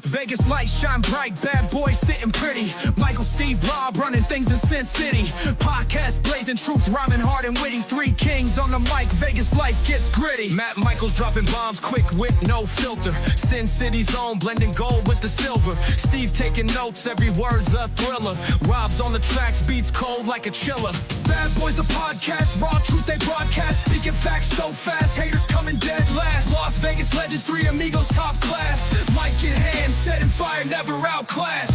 Vegas lights shine bright, bad boys sitting pretty. Michael, Steve, Rob running things in Sin City. Podcast blazing truth, rhyming hard and witty. Three kings on the mic, Vegas life gets gritty. Matt Michaels dropping bombs, quick wit, no filter. Sin City's own, blending gold with the silver. Steve taking notes, every word's a thriller. Rob's on the tracks, beats cold like a chiller. Badboyz a podcast, raw truth they broadcast. Speaking facts so fast, haters coming dead last. Las Vegas legends, three amigos top class. Mic in hand, setting fire, never outclassed.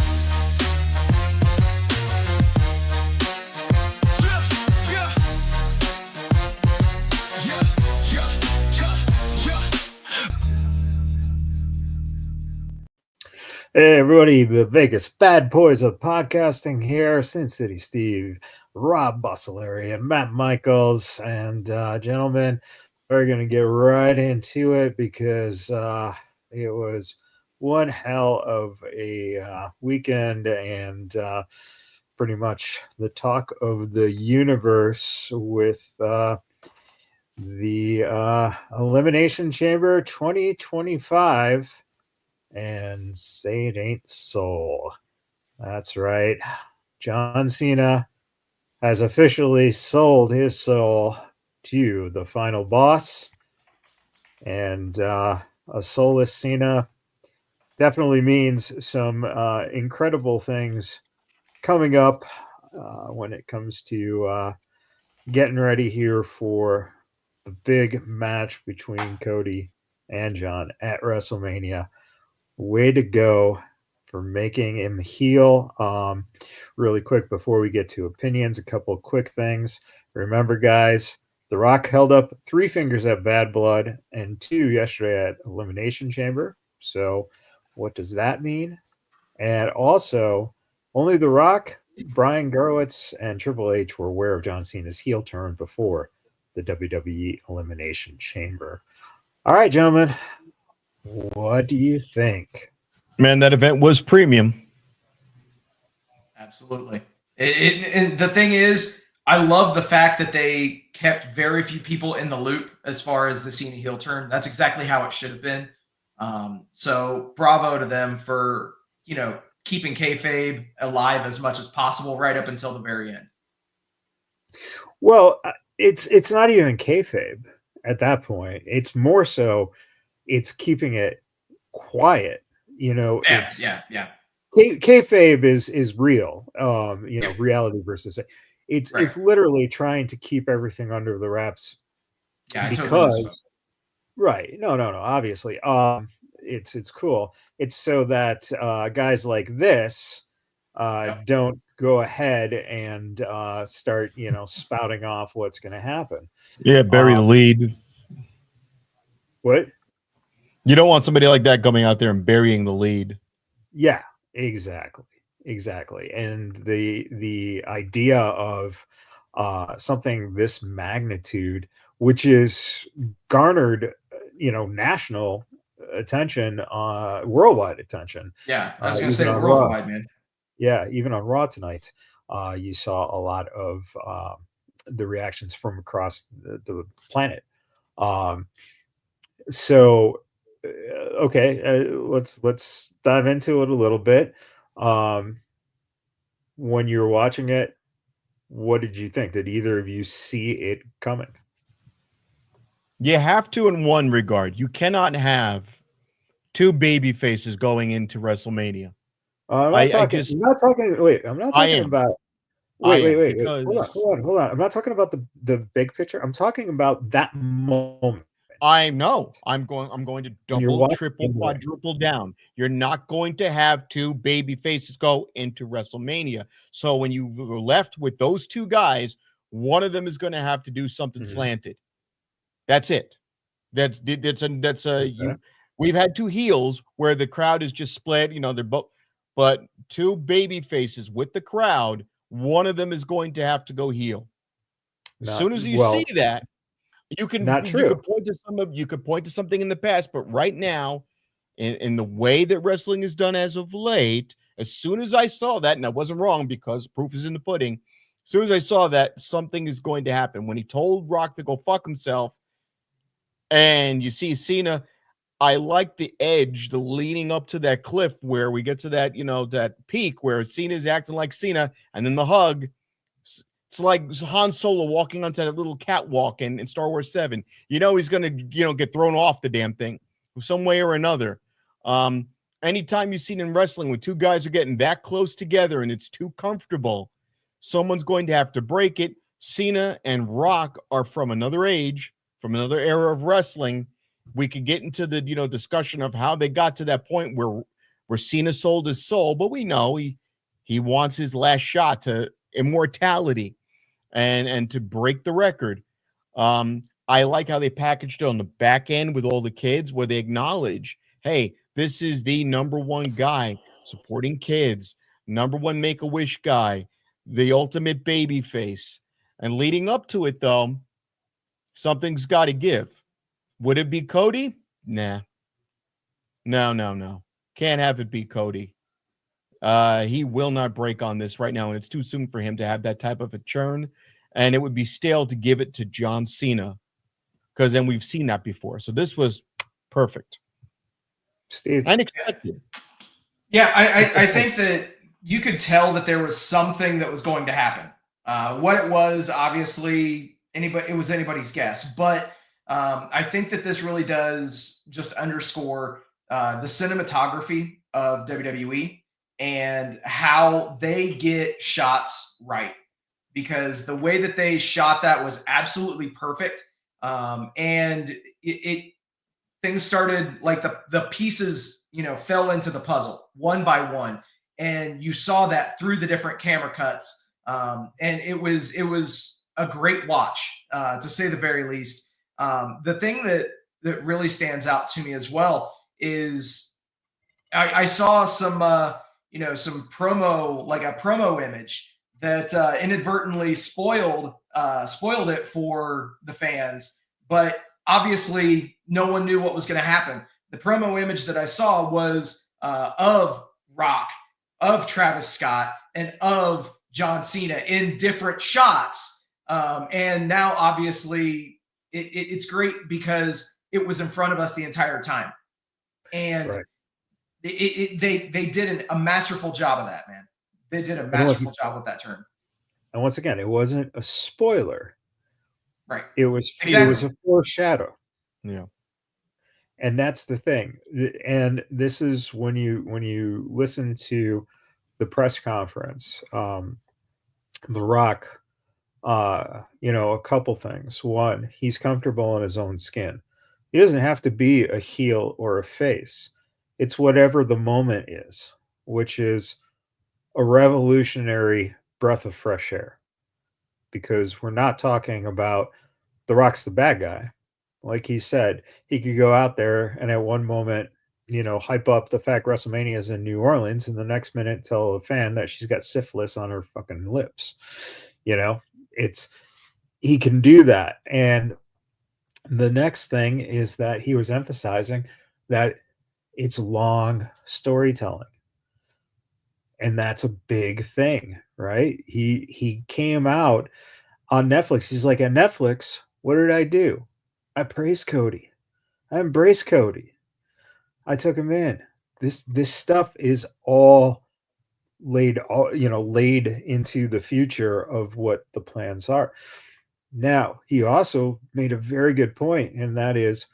Hey everybody, the Vegas Badboyz of podcasting here. Sin City Steve, Rob Busselary, and Matt Michaels. And gentlemen, we're going to get right into it because it was one hell of a weekend and pretty much the talk of the universe with the Elimination Chamber 2025. And say it ain't so. That's right. John Cena has officially sold his soul to the final boss. And a soulless Cena definitely means some incredible things coming up when it comes to getting ready here for the big match between Cody and John at WrestleMania. Way to go for making him heel. Really quick before we get to opinions, a couple of quick things. Remember, guys, The Rock held up 3 fingers at Bad Blood and 2 yesterday at Elimination Chamber. So what does that mean? And also, only The Rock, Brian Garwitz, and Triple H were aware of John Cena's heel turn before the WWE Elimination Chamber. All right, gentlemen. What do you think? Man, that event was premium. Absolutely. And the thing is, I love the fact that they kept very few people in the loop as far as the Cena heel turn. That's exactly how it should have been. So bravo to them for, keeping kayfabe alive as much as possible right up until the very end. Well, it's not even kayfabe at that point. It's more so it's keeping it quiet. Yeah. Kayfabe is real. Reality versus it's literally trying to keep everything under the wraps. Yeah, because right. No, obviously. It's cool. It's so that guys like this don't go ahead and start, spouting off what's going to happen. Yeah, bury the lead. What? You don't want somebody like that coming out there and burying the lead. Yeah, exactly. And the idea of something this magnitude, which is garnered, national attention, worldwide attention. Yeah, I was going to say worldwide, man. Yeah, even on Raw tonight, you saw a lot of the reactions from across the planet. So, okay, let's dive into it a little bit. When you were watching it, what did you think? Did either of you see it coming? You have to in one regard. You cannot have 2 baby faces going into WrestleMania. I'm not talking about. Wait. Hold on. I'm not talking about the big picture. I'm talking about that moment. I know. I'm going to double, triple, quadruple down. You're not going to have 2 baby faces go into WrestleMania. So when you were left with those 2 guys, one of them is going to have to do something slanted. That's it. We've had 2 heels where the crowd is just split. They're both, but 2 baby faces with the crowd. One of them is going to have to go heel. As soon as you see that. You could point to something in the past, but right now, in the way that wrestling is done as of late, as soon as I saw that, and I wasn't wrong because proof is in the pudding, as soon as I saw that, something is going to happen. When he told Rock to go fuck himself, and you see Cena, I like the edge, the leading up to that cliff where we get to that, that peak where Cena's acting like Cena, and then the hug. It's like Han Solo walking onto that little catwalk in Star Wars 7. He's going to, get thrown off the damn thing some way or another. Anytime you've seen in wrestling when two guys are getting that close together and it's too comfortable, someone's going to have to break it. Cena and Rock are from another age, from another era of wrestling. We could get into the, discussion of how they got to that point where Cena sold his soul, but we know he wants his last shot to immortality and to break the record. I like how they packaged it on the back end with all the kids where they acknowledge, hey, this is the number one guy supporting kids, number one Make-A-Wish guy, the ultimate baby face. And leading up to it, though, something's got to give. Would it be Cody? Nah. No. Can't have it be Cody. He will not break on this right now, and it's too soon for him to have that type of a churn. And it would be stale to give it to John Cena, because then we've seen that before. So this was perfect. Steve. Unexpected. Yeah, I think that you could tell that there was something that was going to happen. What it was, obviously, it was anybody's guess. But I think that this really does just underscore the cinematography of WWE and how they get shots right. Because the way that they shot that was absolutely perfect. And things started, like the pieces, fell into the puzzle one by one. And you saw that through the different camera cuts. And it was a great watch, to say the very least. The thing that really stands out to me as well is I saw some promo, like a promo image that inadvertently spoiled it for the fans, but obviously no one knew what was going to happen. The promo image that I saw was of Rock, of Travis Scott, and of John Cena in different shots. And now obviously it's great because it was in front of us the entire time. And right. They did a masterful job of that, man. They did a masterful job with that turn. And once again, it wasn't a spoiler. Right. It was a foreshadow. Yeah. And that's the thing. And this is when you listen to the press conference, The Rock, a couple things. One, he's comfortable in his own skin. He doesn't have to be a heel or a face. It's whatever the moment is, which is a revolutionary breath of fresh air. Because we're not talking about The Rock's the bad guy. Like he said, he could go out there and at one moment, hype up the fact WrestleMania is in New Orleans, and the next minute tell a fan that she's got syphilis on her fucking lips. He can do that. And the next thing is that he was emphasizing that it's long storytelling. And that's a big thing, right? He came out on Netflix. He's like, at Netflix, what did I do? I praised Cody. I embraced Cody. I took him in. This stuff is all laid into the future of what the plans are. Now, he also made a very good point, and that is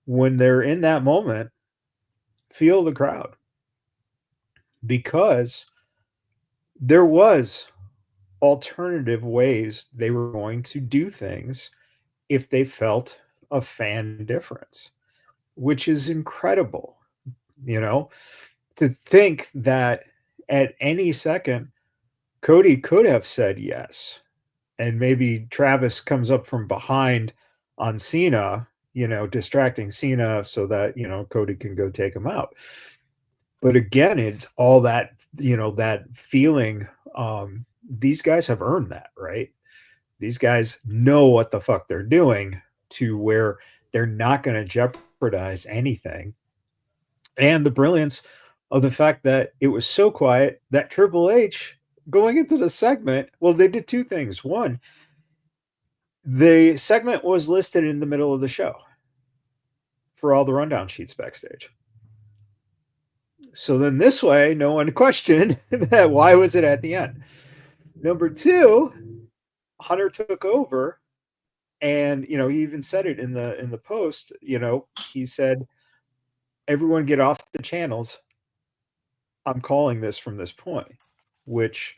when they're in that moment, feel the crowd. Because there was alternative ways they were going to do things if they felt a fan difference, which is incredible, to think that at any second, Cody could have said yes. And maybe Travis comes up from behind on Cena, distracting Cena so that, Cody can go take him out. But again, it's all that, that feeling. These guys have earned that, right? These guys know what the fuck they're doing to where they're not going to jeopardize anything. And the brilliance of the fact that it was so quiet that Triple H going into the segment, well, they did two things. One, the segment was listed in the middle of the show. for all the rundown sheets backstage. So then this way, no one questioned that why was it at the end. Number two, Hunter took over, and he even said it in the post. He said, "Everyone get off the channels. I'm calling this from this point," which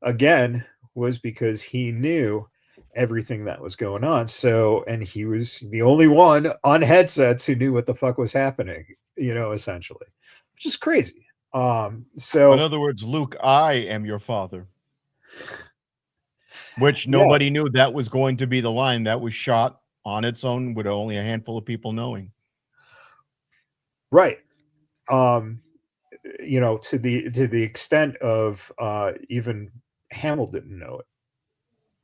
again was because he knew everything that was going on. So, and he was the only one on headsets who knew what the fuck was happening, essentially, which is crazy. So in other words, Luke, I am your father. Which nobody knew that was going to be the line that was shot on its own with only a handful of people knowing. Right. To the extent of even Hamill didn't know it.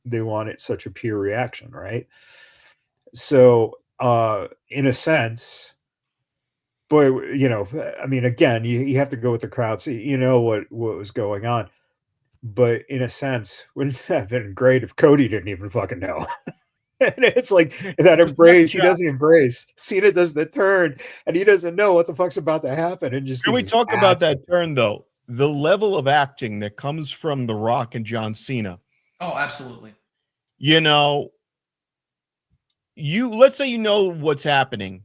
They wanted such a pure reaction, right? So in a sense, boy, I mean, again, you have to go with the crowd, so what was going on. But in a sense, wouldn't it have been great if Cody didn't even fucking know? And it's like that embrace. He doesn't embrace. Cena does the turn, and he doesn't know what the fuck's about to happen. And just can we talk about that turn though? The level of acting that comes from The Rock and John Cena. Oh, absolutely. Let's say what's happening,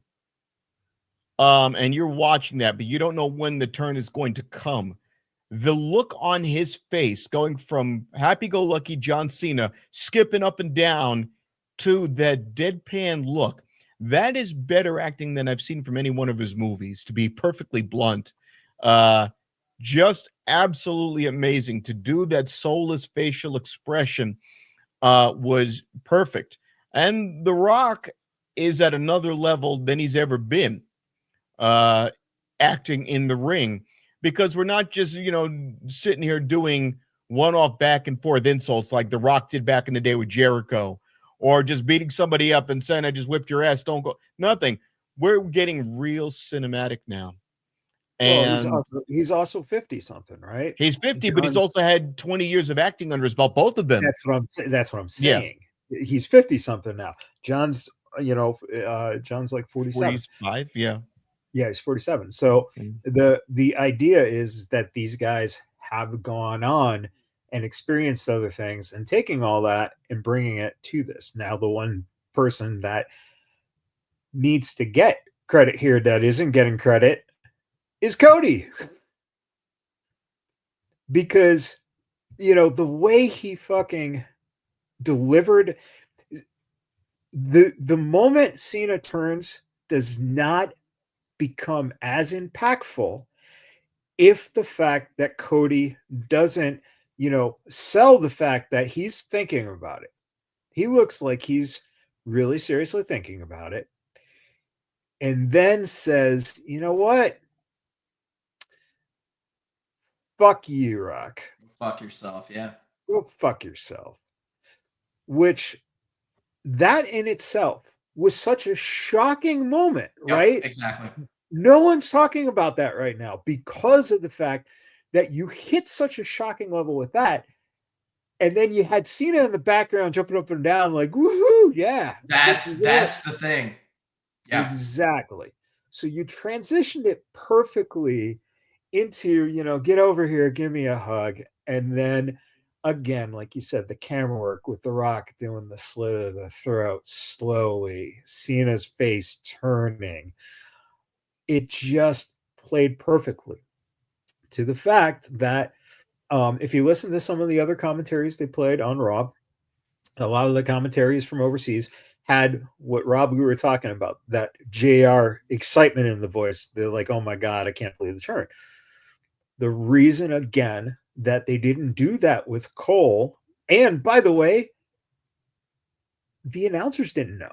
and you're watching that, but you don't know when the turn is going to come. The look on his face going from happy-go-lucky John Cena skipping up and down to that deadpan look, that is better acting than I've seen from any one of his movies, to be perfectly blunt. Just absolutely amazing. To do that soulless facial expression was perfect. And The Rock is at another level than he's ever been acting in the ring, because we're not just, sitting here doing one-off back and forth insults like The Rock did back in the day with Jericho, or just beating somebody up and saying, "I just whipped your ass, don't go." Nothing. We're getting real cinematic now. And he's also 50-something, right? He's 50, but he's also had 20 years of acting under his belt, both of them. That's what I'm saying. Yeah. He's 50-something now. John's like 47. 45, yeah. Yeah, he's 47. So the idea is that these guys have gone on and experienced other things and taking all that and bringing it to this. Now, the one person that needs to get credit here that isn't getting credit is Cody. Because, the way he fucking delivered the moment Cena turns does not become as impactful if the fact that Cody doesn't, sell the fact that he's thinking about it. He looks like he's really seriously thinking about it, and then says, "You know what? Fuck you, Rock. Fuck yourself." Yeah. Go fuck yourself. Which, that in itself was such a shocking moment, right? Exactly. No one's talking about that right now because of the fact that you hit such a shocking level with that. And then you had Cena in the background jumping up and down like, woohoo, yeah. That's the thing. Yeah. Exactly. So you transitioned it perfectly into, get over here, give me a hug. And then again, like you said, the camera work with The Rock doing the slit of the throat slowly, Cena's face turning. It just played perfectly to the fact that if you listen to some of the other commentaries they played on Raw, a lot of the commentaries from overseas had what Rob, we were talking about, that JR excitement in the voice. They're like, "Oh my God, I can't believe the turn." The reason, again, that they didn't do that with Cole, and by the way, the announcers didn't know.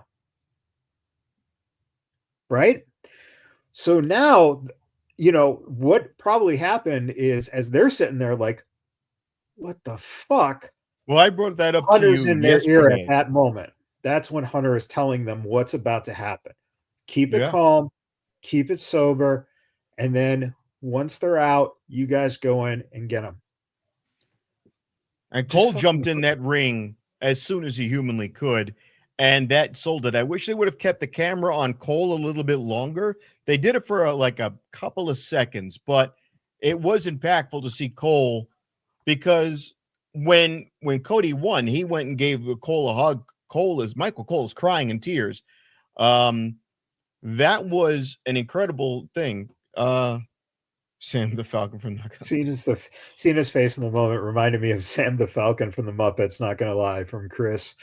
Right? So now, what probably happened is, as they're sitting there like, what the fuck? Well, I brought that up Hunter's to you in their yesterday. ear at that moment. That's when Hunter is telling them what's about to happen. Keep it calm, keep it sober, and then once they're out, you guys go in and get them. And Cole jumped in that ring as soon as he humanly could. and that sold it. I wish they would have kept the camera on Cole a little bit longer. They did it for like a couple of seconds, but it was impactful to see Cole, because when Cody won, he went and gave Cole a hug. Michael Cole is crying in tears. That was an incredible thing. Sam the Falcon from Cena's face in the moment reminded me of Sam the Falcon from the Muppets, not gonna lie, from Chris.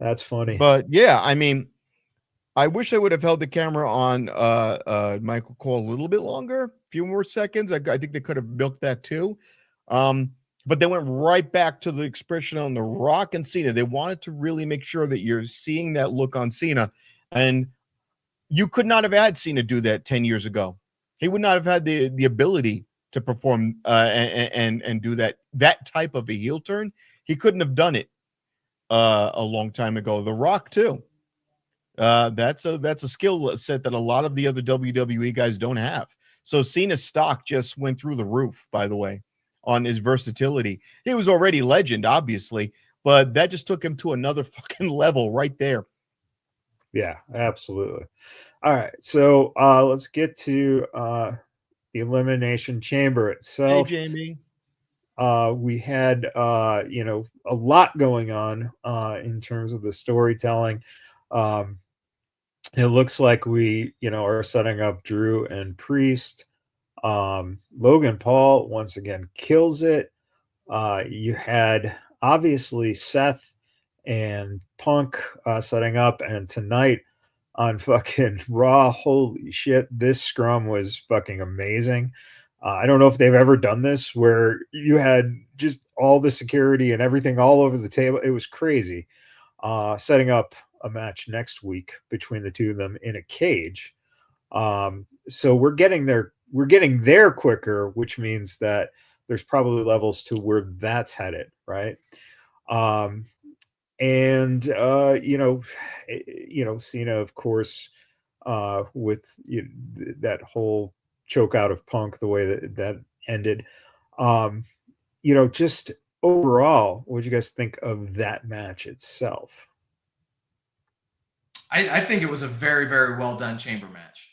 That's funny. But yeah, I mean, I wish I would have held the camera on Michael Cole a little bit longer, a few more seconds. I think they could have milked that too. But they went right back to the expression on The Rock and Cena. They wanted to really make sure that you're seeing that look on Cena. And you could not have had Cena do that 10 years ago. He would not have had the ability to perform and do that type of a heel turn. He couldn't have done it a long time ago. The Rock too. That's a skill set that a lot of the other WWE guys don't have. So Cena's stock just went through the roof, by the way, on his versatility. He was already legend, obviously, but that just took him to another fucking level right there. Yeah, absolutely. All right, so let's get to the Elimination Chamber itself. Hey, Jamie. We had a lot going on in terms of the storytelling. It looks like we are setting up Drew and Priest. Logan Paul once again kills it. You had obviously Seth and Punk setting up, and tonight on fucking Raw, holy shit, this scrum was fucking amazing. I don't know if they've ever done this where you had just all the security and everything all over the table. It was crazy. Setting up a match next week between the two of them in a cage. So we're getting there quicker, which means that there's probably levels to where that's headed, right? Cena, of course, with that whole choke out of Punk, the way that ended. Just overall, what do you guys think of that match itself? I think it was a very, very well done chamber match.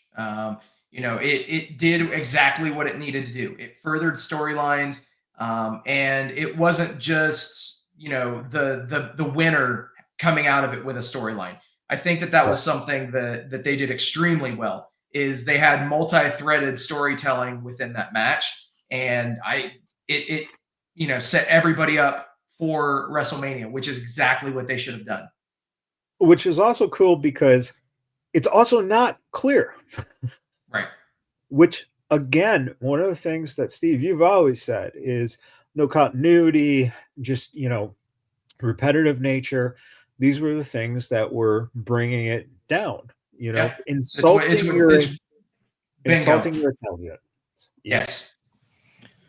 It did exactly what it needed to do. It furthered storylines, and it wasn't just the winner coming out of it with a storyline. I think that was something that they did extremely well. Is they had multi-threaded storytelling within that match, and it set everybody up for WrestleMania, which is exactly what they should have done. Which is also cool because it's also not clear. Right. Which, again, one of the things that, Steve, you've always said is no continuity, just, repetitive nature. Ththese were the things that were bringing it down, insulting your intelligence. Yes.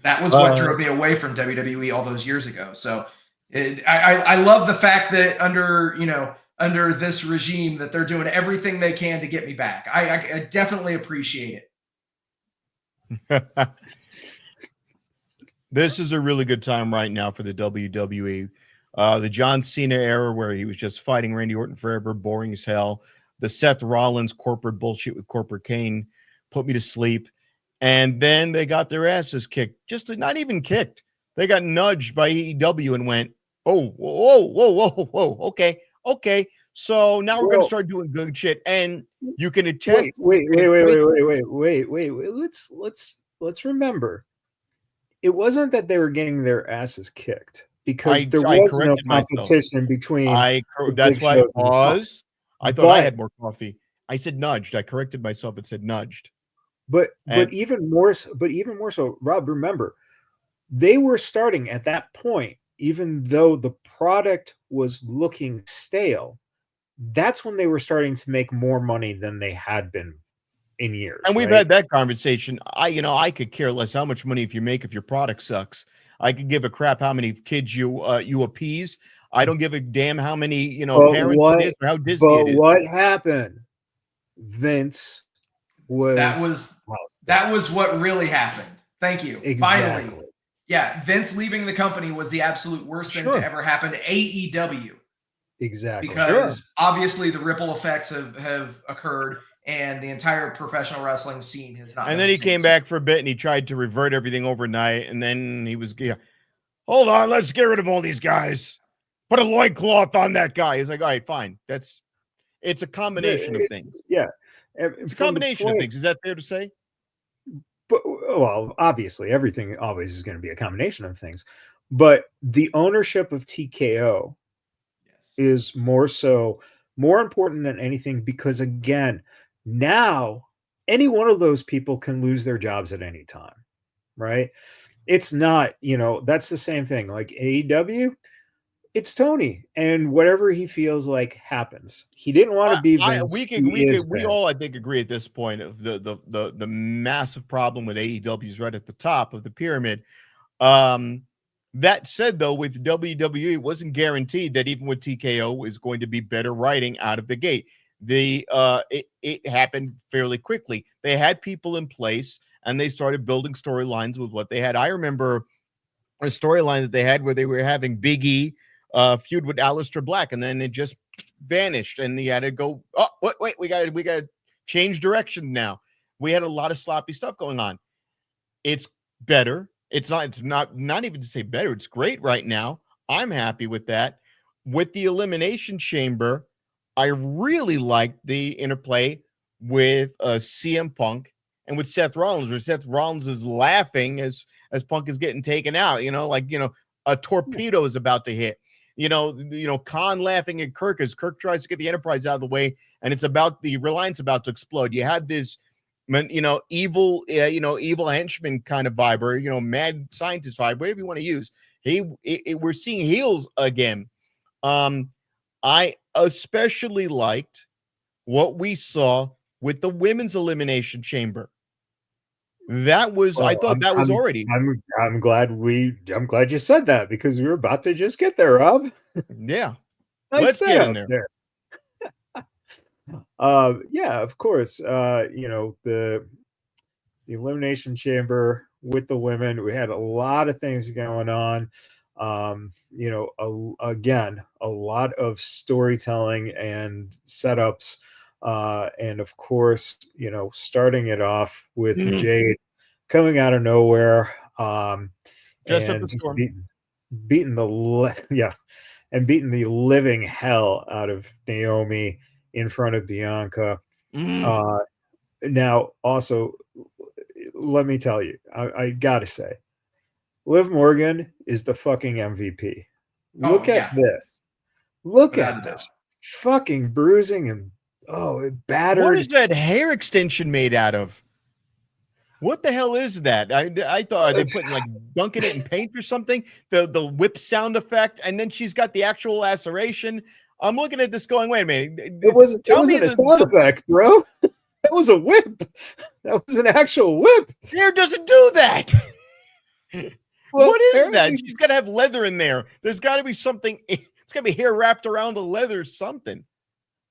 That was what drove me away from WWE all those years ago. So I love the fact that under this regime that they're doing everything they can to get me back. I definitely appreciate it. This is a really good time right now for the WWE. The John Cena era where he was just fighting Randy Orton forever, boring as hell. The Seth Rollins corporate bullshit with Corporate Kane put me to sleep. And then they got their asses kicked. Not even kicked. They got nudged by AEW and went, whoa. Okay. So now we're going to start doing good shit. And you can attest. Wait. Let's remember. It wasn't that they were getting their asses kicked because there was no competition between. That's why I paused. I thought I had more coffee. I said nudged. I corrected myself and said nudged. But even more so, Rob, remember, they were starting at that point, even though the product was looking stale. That's when they were starting to make more money than they had been in years. And we've had that conversation. I could care less how much money if your product sucks. I could give a crap how many kids you appease. I don't give a damn how many parents it is or how Disney it is. But what happened? Vince was that was what really happened. Thank you. Exactly. Finally. Yeah, Vince leaving the company was the absolute worst thing to ever happen to AEW. Exactly. because obviously the ripple effects have occurred, and the entire professional wrestling scene has not. And been then the he same came since. back for a bit and he tried to revert everything overnight. And then he was, hold on, let's get rid of all these guys. Put a loincloth on that guy. He's like, all right, fine. It's a combination of things. Yeah. It's a combination of things. Is that fair to say? But, well, obviously, everything always is going to be a combination of things. But the ownership of TKO is more important than anything, because, again, now any one of those people can lose their jobs at any time, right? It's not, that's the same thing. Like AEW, it's Tony, and whatever he feels like happens. He didn't want to be Vince. We all, I think, agree at this point of the massive problem with AEW is right at the top of the pyramid. That said, though, with WWE, it wasn't guaranteed that even with TKO is going to be better writing out of the gate. It happened fairly quickly. They had people in place and they started building storylines with what they had. I remember a storyline that they had where they were having Big E feud with Aleister Black, and then it just vanished, and he had to go, oh, wait, we got to change direction now. We had a lot of sloppy stuff going on. It's better. It's not even to say better. It's great right now. I'm happy with that. With the Elimination Chamber, I really liked the interplay with CM Punk and with Seth Rollins, where Seth Rollins is laughing as Punk is getting taken out, a torpedo is about to hit. Khan laughing at Kirk as Kirk tries to get the Enterprise out of the way, and it's about the Reliance about to explode. You had this, evil henchman kind of vibe, or mad scientist vibe, whatever you want to use. We're seeing heels again. I especially liked what we saw with the women's Elimination Chamber. That was, I thought that was already. I'm glad you said that, because we were about to just get there, Rob. Yeah. Nice, let's get in there. Yeah, of course. The Elimination Chamber with the women, we had a lot of things going on. Again, a lot of storytelling and setups. And of course, starting it off with Jade coming out of nowhere, and just beating the living hell out of Naomi in front of Bianca. Now, also, let me tell you, I gotta say, Liv Morgan is the fucking MVP. Look at this. Look at this fucking bruising and battered. What is that hair extension made out of? What the hell is that? I thought they put like dunking it in paint or something. The whip sound effect, and then she's got the actual laceration. I'm looking at this going, wait a minute. It wasn't a sound effect, bro. That was a whip. That was an actual whip. Hair doesn't do that. Well, what is that? She's got to have leather in there. There's got to be something. It's got to be hair wrapped around the leather or something.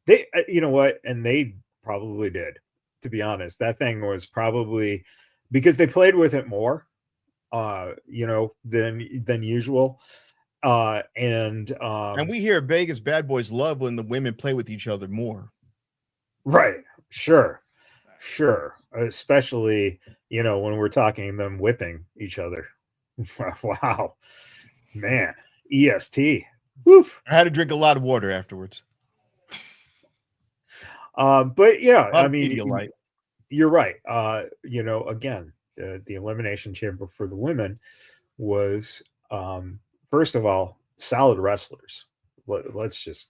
They, you know what? And they probably did, to be honest. That thing was probably because they played with it more, than usual. And we hear Vegas Badboyz love when the women play with each other more. Right. Sure. Especially, when we're talking them whipping each other. Wow, man. EST. Woof. I had to drink a lot of water afterwards. But yeah, I mean, Pedialyte. You're right. Again, the Elimination Chamber for the women was, first of all, solid wrestlers. Let's just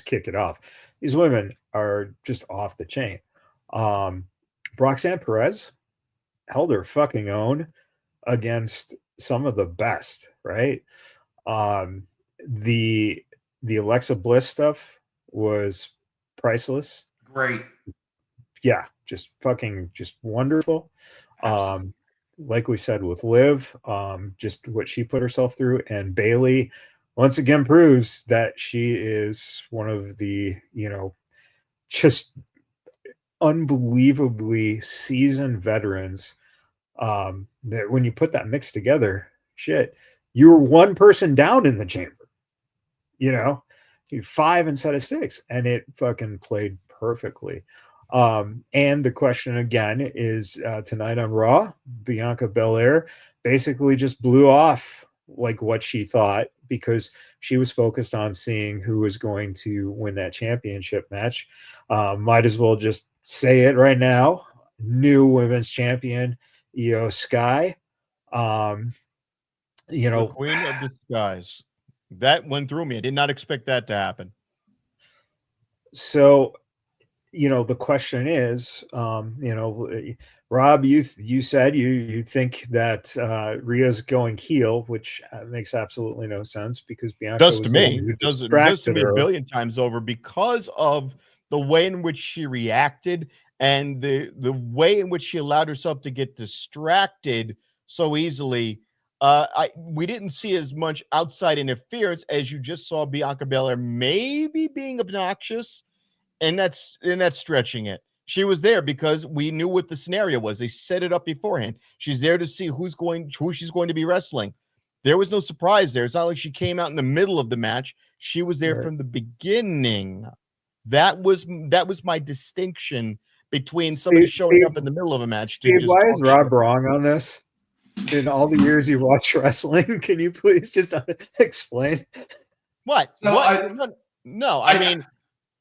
kick it off. These women are just off the chain. Roxanne Perez held her fucking own against some of the best, right? The Alexa Bliss stuff was priceless. Great. Yeah, just wonderful. Like we said with Liv, just what she put herself through, and Bayley once again proves that she is one of the, just unbelievably seasoned veterans. That when you put that mix together, shit, you were one person down in the chamber. 5 instead of 6, and it fucking played perfectly. And the question again is tonight on Raw, Bianca Belair basically just blew off like what she thought, because she was focused on seeing who was going to win that championship match. Might as well just say it right now. New women's champion, Io Sky. The Queen of the Skies. That went through me. I did not expect that to happen. So, the question is, Rob, you said you think that Rhea's going heel, which makes absolutely no sense, because Bianca Does to was the one me. who It does to distracted me a her. billion times over, because of the way in which she reacted and the way in which she allowed herself to get distracted so easily. We didn't see as much outside interference as you just saw Bianca Belair maybe being obnoxious, and that's stretching it. She was there because we knew what the scenario was. They set it up beforehand. She's there to see who she's going to be wrestling. There was no surprise there. It's not like she came out in the middle of the match. She was there from the beginning. That was my distinction between somebody showing up in the middle of a match. Steve, why is Rob wrong on this? In all the years you watch wrestling, can you please just explain? What? So what?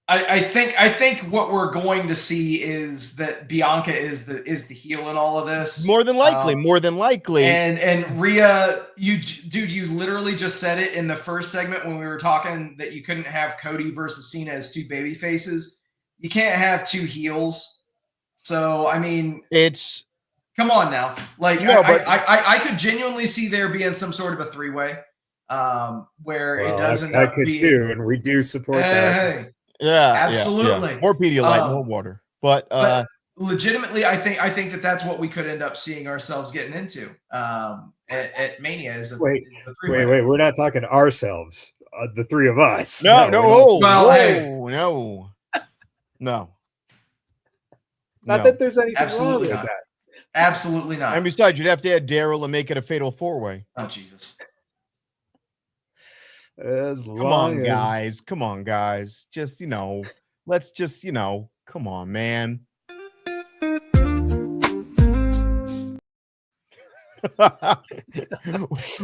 I think what we're going to see is that Bianca is the heel in all of this. More than likely. And Rhea, you literally just said it in the first segment when we were talking that you couldn't have Cody versus Cena as two baby faces. You can't have two heels. So I mean, come on now. Like, no, I could genuinely see there being some sort of a three-way where it doesn't. I could too, and we do support that. Hey. Yeah, absolutely. Yeah. More Pedialyte, more water. But legitimately, I think that's what we could end up seeing ourselves getting into at Mania. Wait, we're not talking ourselves. The three of us. No. Not that there's anything wrong with that. Absolutely not. And besides, you'd have to add Daryl and make it a fatal four-way. Oh, Jesus. Come on, guys. Just, let's just, come on, man.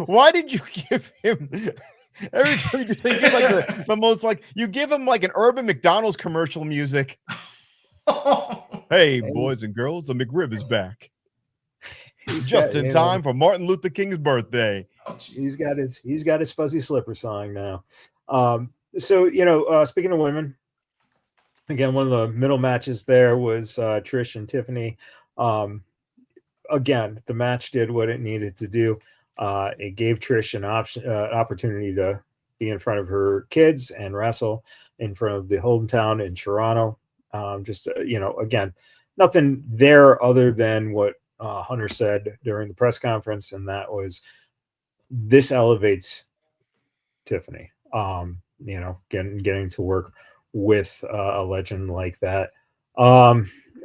Why did you give him every time you think like the most, like, you give him like an Urban McDonald's commercial music? Hey, boys and girls, the McRib is back. He's just in time for Martin Luther King's birthday. Oh, he's got his fuzzy slipper song now. So speaking of women, again, one of the middle matches there was Trish and Tiffany. Again, the match did what it needed to do. It gave Trish an opportunity to be in front of her kids and wrestle in front of the hometown in Toronto. Again, nothing there other than what Hunter said during the press conference, and that was, this elevates Tiffany. Getting to work with a legend like that.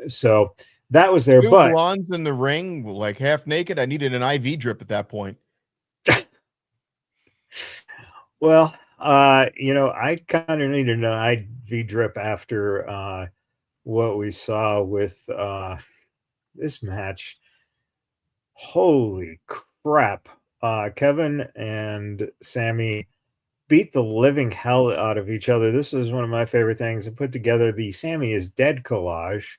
So that was there. Two but blondes in the ring, like half naked. I needed an IV drip at that point. Well, I kind of needed an IV drip after what we saw with this match. Holy crap. Kevin and Sammy beat the living hell out of each other. This is one of my favorite things. I put together the Sammy is dead collage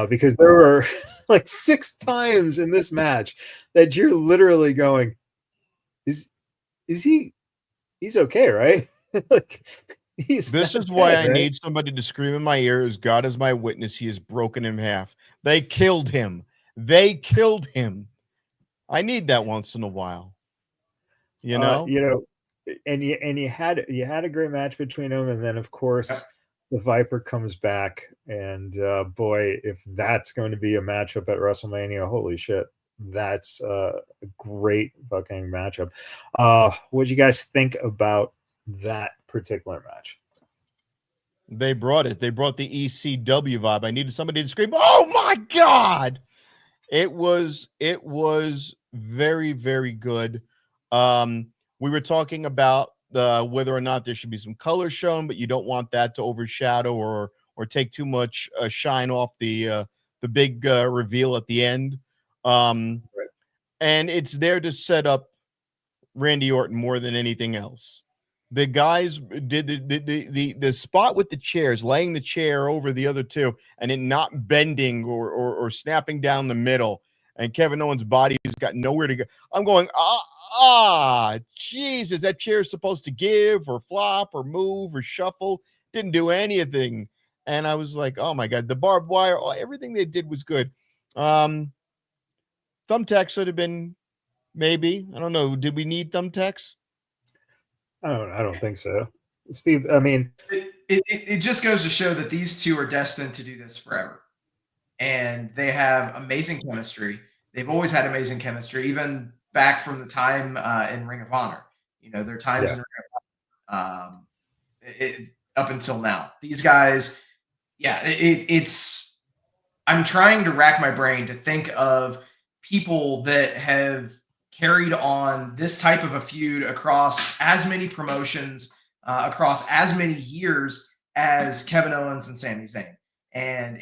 because there were like 6 times in this match that you're literally going, is he's okay, right? Like, this is why I need somebody to scream in my ear, as God is my witness, he is broken in half. They killed him. I need that once in a while. And you had a great match between them, and then of course the Viper comes back, and boy, if that's going to be a matchup at WrestleMania, holy shit, that's a great fucking matchup. What do you guys think about that particular match? They brought it. They brought the ECW vibe. I needed somebody to scream, "Oh my God!" It was very, very good. We were talking about whether or not there should be some color shown, but you don't want that to overshadow or take too much shine off the big reveal at the end. And it's there to set up Randy Orton more than anything else. The guys did the spot with the chairs, laying the chair over the other two, and it not bending or snapping down the middle. And Kevin Owens' body's got nowhere to go. I'm going, Jesus, that chair is supposed to give or flop or move or shuffle. Didn't do anything. And I was like, oh my God, the barbed wire, everything they did was good. Thumbtacks should have been maybe. I don't know. Did we need thumbtacks? I don't think so. Steve, I mean, it just goes to show that these two are destined to do this forever. And they have amazing chemistry. They've always had amazing chemistry, even back from the time in Ring of Honor. You know, their times in Ring of Honor up until now. These guys, it's. I'm trying to rack my brain to think of people that have carried on this type of a feud across as many promotions, across as many years as Kevin Owens and Sami Zayn. And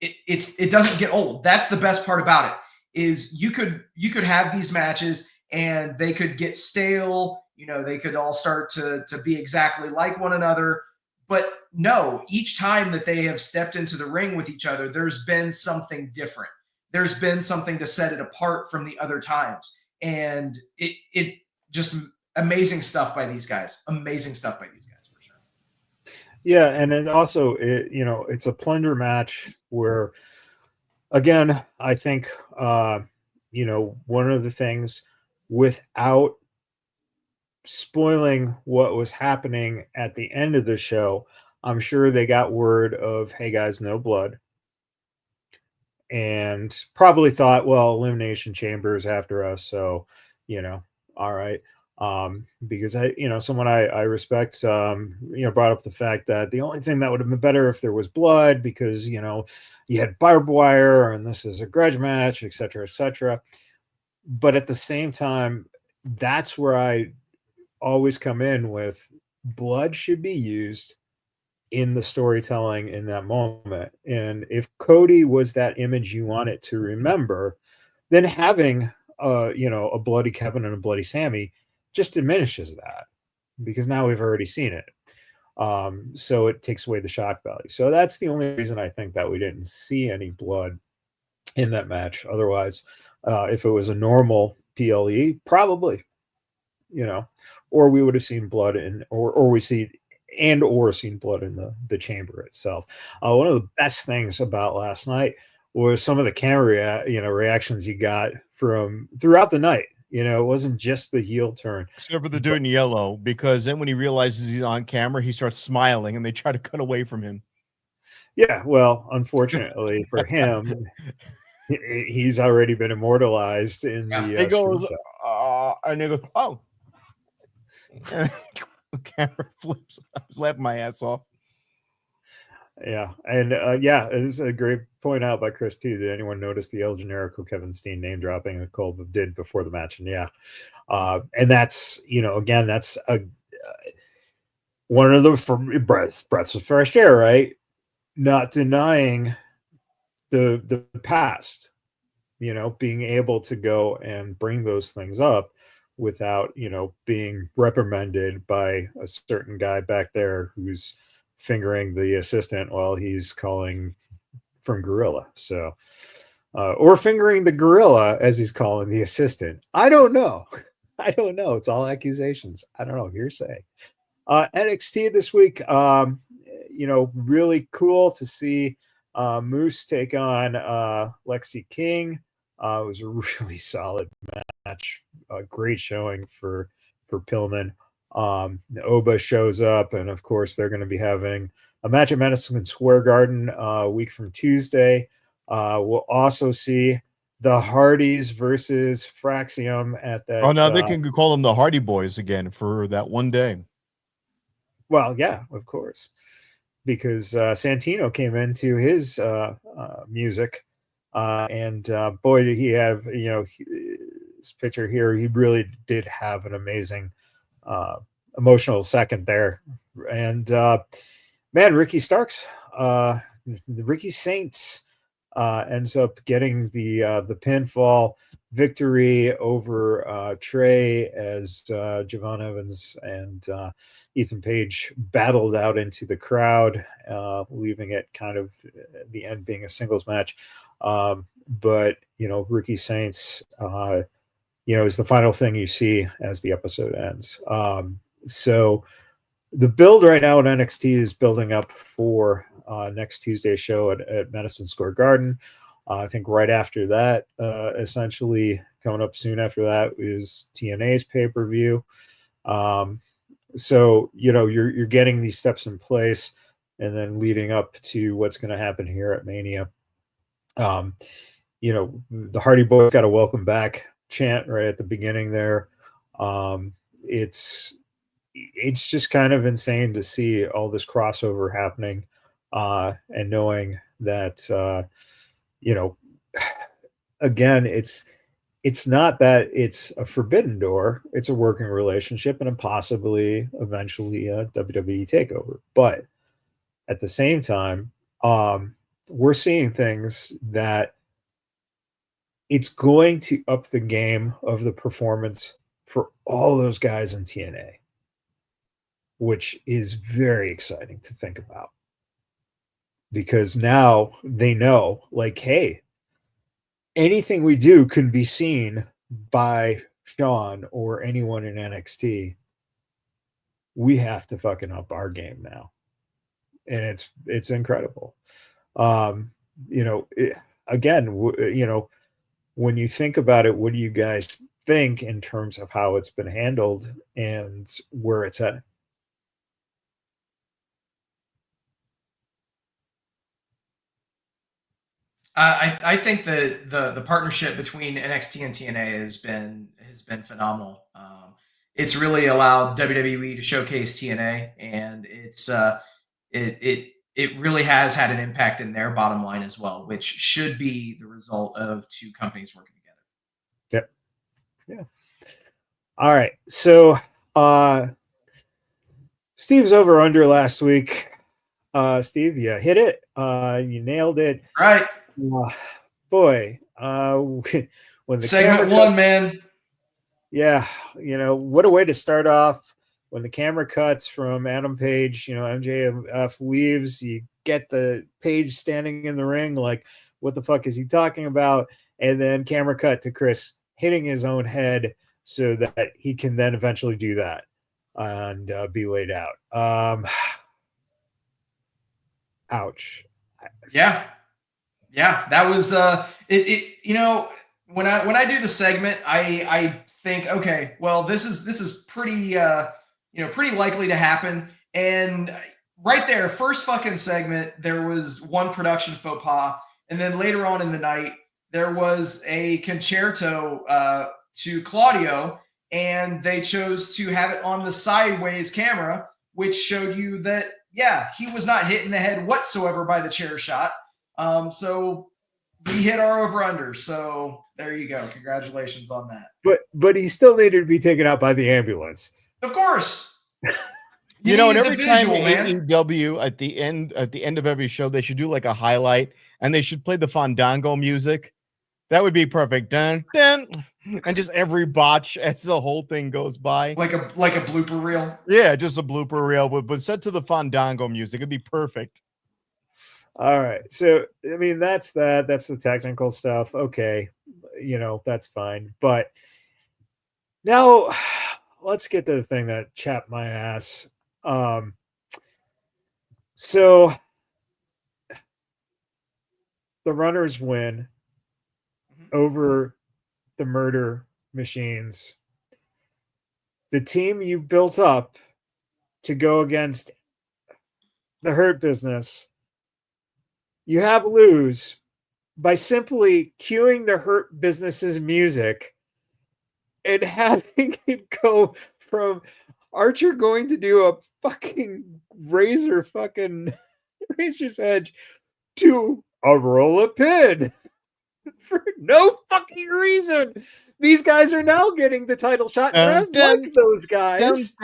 it doesn't get old. That's the best part about it, is you could have these matches and they could get stale. You know, they could all start to be exactly like one another. But no, each time that they have stepped into the ring with each other, there's been something different. There's been something to set it apart from the other times. And it just amazing stuff by these guys. Amazing stuff by these guys, for sure. Yeah, and it also, it's a plunder match where, again, I think, one of the things, without spoiling what was happening at the end of the show, I'm sure they got word of, hey guys, no blood. And probably thought, well, Elimination Chamber is after us, so all right. Because someone I respect, brought up the fact that the only thing that would have been better if there was blood, because you had barbed wire and this is a grudge match, etc., etc. But at the same time, that's where I always come in with, blood should be used in the storytelling in that moment. And if Cody was that image you want it to remember, then having a bloody Kevin and a bloody Sammy just diminishes that, because now we've already seen it. So it takes away the shock value. So that's the only reason I think that we didn't see any blood in that match. Otherwise, if it was a normal PLE, probably, or we would have seen blood or seen blood in the chamber itself. One of the best things about last night was some of the camera reactions you got from throughout the night. It wasn't just the heel turn, except for the dude in yellow, because then when he realizes he's on camera, he starts smiling and they try to cut away from him. Yeah, well, unfortunately for him, he's already been immortalized in the they go and they go, oh. Camera flips. I was laughing my ass off. Yeah, and it is a great point out by Chris too. Did anyone notice the El Generico Kevin Steen name dropping that Cole did before the match? And and that's again, that's one of the breaths of fresh air, right? Not denying the past, being able to go and bring those things up without being reprimanded by a certain guy back there who's fingering the assistant while he's calling from Gorilla. So or fingering the gorilla as he's calling the assistant. I don't know. It's all accusations. I don't know, hearsay. NXT this week, really cool to see Moose take on Lexi King. It was a really solid match. A great showing for Pillman. Oba shows up, and of course they're going to be having a match at Madison Square Garden a week from Tuesday. We'll also see the Hardys versus Fraxium at that. Oh, now they can call them the Hardy Boys again for that one day. Well, yeah, of course, because Santino came into his music, and boy, did he have his picture here. He really did have an amazing emotional second there. And man, Ricky Starks, the Ricky Saints ends up getting the pinfall victory over Trey as Javon Evans and Ethan Page battled out into the crowd, leaving it kind of the end being a singles match. But Ricky Saints, is the final thing you see as the episode ends. So the build right now at NXT is building up for next Tuesday's show at Madison Square Garden. I think right after that, essentially coming up soon after that is TNA's pay-per-view. So, you're getting these steps in place and then leading up to what's going to happen here at Mania. The Hardy Boys got a welcome back chant right at the beginning there. It's just kind of insane to see all this crossover happening, and knowing that, again, it's not that it's a forbidden door, it's a working relationship and possibly eventually a WWE takeover. But at the same time, we're seeing things that it's going to up the game of the performance for all those guys in TNA, which is very exciting to think about, because now they know, like, hey, anything we do can be seen by Sean or anyone in NXT. We have to fucking up our game now. And it's incredible. When you think about it, what do you guys think in terms of how it's been handled and where it's at? I think that the partnership between NXT and TNA has been phenomenal. It's really allowed WWE to showcase TNA, and it really has had an impact in their bottom line as well, which should be the result of two companies working together. Yep. Yeah. All right. So Steve's over under last week. Steve, you hit it. You nailed it. Right. Boy, when the segment one, man. Yeah, what a way to start off. When the camera cuts from Adam Page, MJF leaves, you get the Page standing in the ring, like, what the fuck is he talking about? And then camera cut to Chris hitting his own head so that he can then eventually do that and be laid out. Ouch. Yeah, that was when I do the segment, I think, okay, well, this is pretty pretty likely to happen. And right there, first fucking segment, there was one production faux pas, and then later on in the night, there was a concerto to Claudio, and they chose to have it on the sideways camera, which showed you that, yeah, he was not hit in the head whatsoever by the chair shot. So we hit our over-under. So there you go. Congratulations on that. But he still needed to be taken out by the ambulance. Of course. And every time AEW at the end of every show, they should do like a highlight, and they should play the Fandango music. That would be perfect. Dun, dun, and just every botch as the whole thing goes by. Like a blooper reel. Yeah, just a blooper reel, but set to the Fandango music. It'd be perfect. All right. So, I mean, that's the technical stuff. Okay. That's fine. But now let's get to the thing that chapped my ass. So the runners win over the Murder Machines. The team you built up to go against the Hurt Business, you have lose by simply cueing the Hurt Business's music and having it go from Archer going to do a fucking razor's edge to a roll of pin. for no fucking reason. These guys are now getting the title shot, and I like those guys. That's what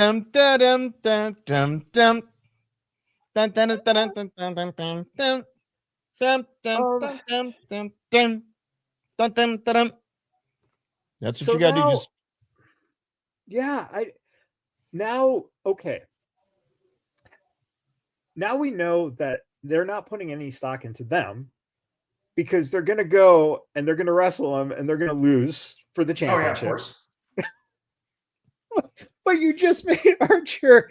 So you got to do. now- Just Yeah, okay. Now we know that they're not putting any stock into them because they're going to go and they're going to wrestle them and they're going to lose for the Oh yeah, of championship. course. But you just made Archer.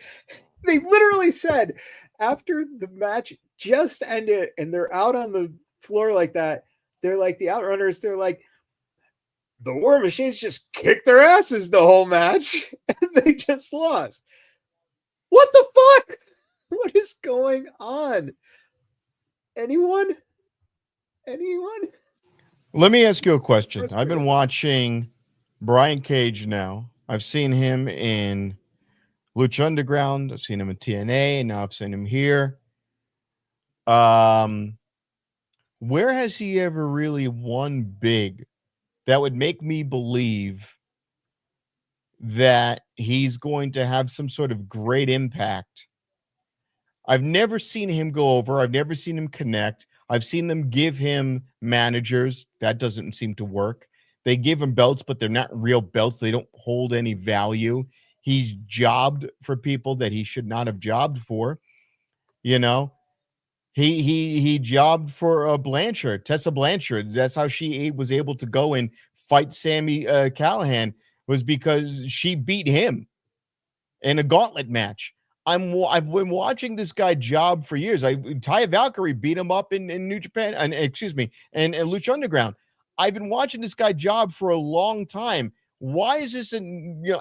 They literally said after the match just ended and they're out on the floor like that, they're like the Outrunners, they're like, the War Machines just kicked their asses the whole match and they just lost. What the fuck? What is going on? Anyone? let me ask you a question. Let's I've been go. watching Brian Cage now. I've seen him in Lucha Underground. I've seen him in TNA, and now I've seen him here. Where has he ever really won big that would make me believe that he's going to have some sort of great impact? I've never seen him go over. I've never seen him connect. I've seen them give him managers. That doesn't seem to work. They give him belts, but they're not real belts. They don't hold any value. He's jobbed for people that he should not have jobbed for. You know, he jobbed for Blanchard, Tessa Blanchard. That's how she was able to go and fight Sammy Callahan, was because she beat him in a gauntlet match. I've been watching this guy job for years. Taya Valkyrie beat him up in New Japan, and Lucha Underground. I've been watching this guy job for a long time. Why is this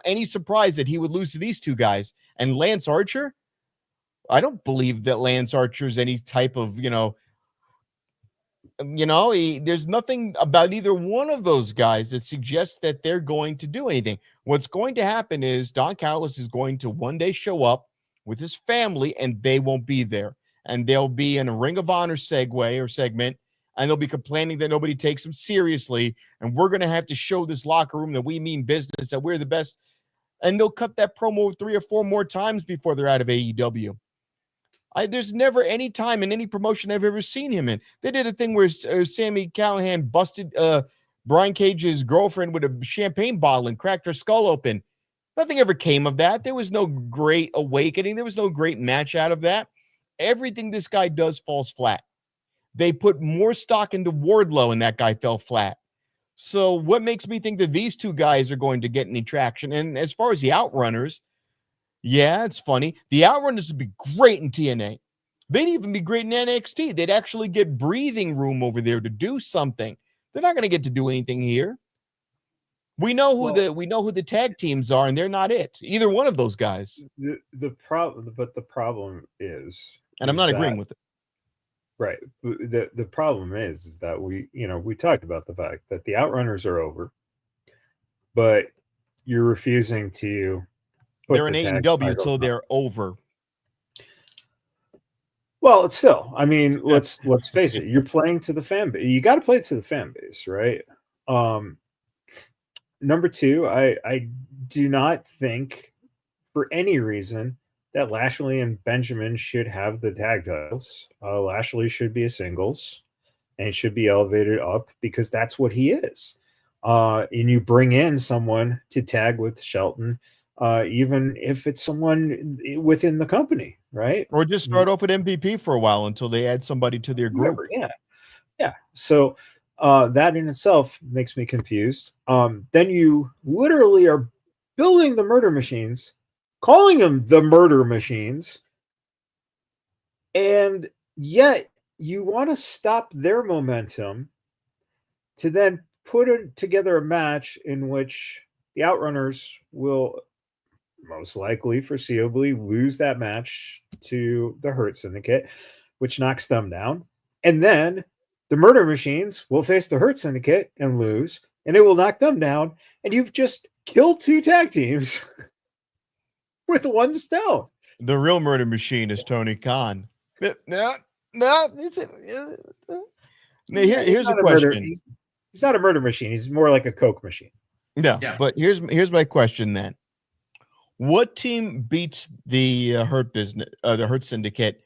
any surprise that he would lose to these two guys? And Lance Archer? I don't believe that Lance Archer is any type of, there's nothing about either one of those guys that suggests that they're going to do anything. What's going to happen is Don Callis is going to one day show up with his family and they won't be there. And they'll be in a Ring of Honor segment, and they'll be complaining that nobody takes them seriously. And we're going to have to show this locker room that we mean business, that we're the best. And they'll cut that promo 3 or 4 more times before they're out of AEW. There's never any time in any promotion I've ever seen him in. They did a thing where Sammy Callahan busted Brian Cage's girlfriend with a champagne bottle and cracked her skull open. Nothing ever came of that. There was no great awakening. There was no great match out of that. Everything this guy does falls flat. They put more stock into Wardlow, and that guy fell flat. So what makes me think that these two guys are going to get any traction? And as far as the Outrunners, yeah, it's funny. The Outrunners would be great in TNA. They'd even be great in NXT. They'd actually get breathing room over there to do something. They're not going to get to do anything here. We know who the tag teams are, and they're not it. Either one of those guys. The problem is, and I'm not agreeing with it. Right. The problem is that we talked about the fact that the Outrunners are over, but you're refusing to. They're in AEW, so they're over. Well, it's still. I mean, let's face it. You're playing to the fan base. You got to play to the fan base, right? Number 2, I do not think for any reason that Lashley and Benjamin should have the tag titles. Lashley should be a singles and should be elevated up because that's what he is. And you bring in someone to tag with Shelton, even if it's someone within the company, right? Or just start off with MVP for a while until they add somebody to their group. Yeah. So that in itself makes me confused. Then you literally are building the murder machines, calling them the murder machines, and yet you want to stop their momentum to then put together a match in which the Outrunners will most likely, foreseeably, lose that match to the Hurt Syndicate, which knocks them down. And then the Murder Machines will face the Hurt Syndicate and lose, and it will knock them down. And you've just killed 2 tag teams with 1 stone. The real murder machine is Tony Khan. No. Here's a question. He's not a murder machine. He's more like a coke machine. No, Yeah. but here's my question then. What team beats the the Hurt Syndicate,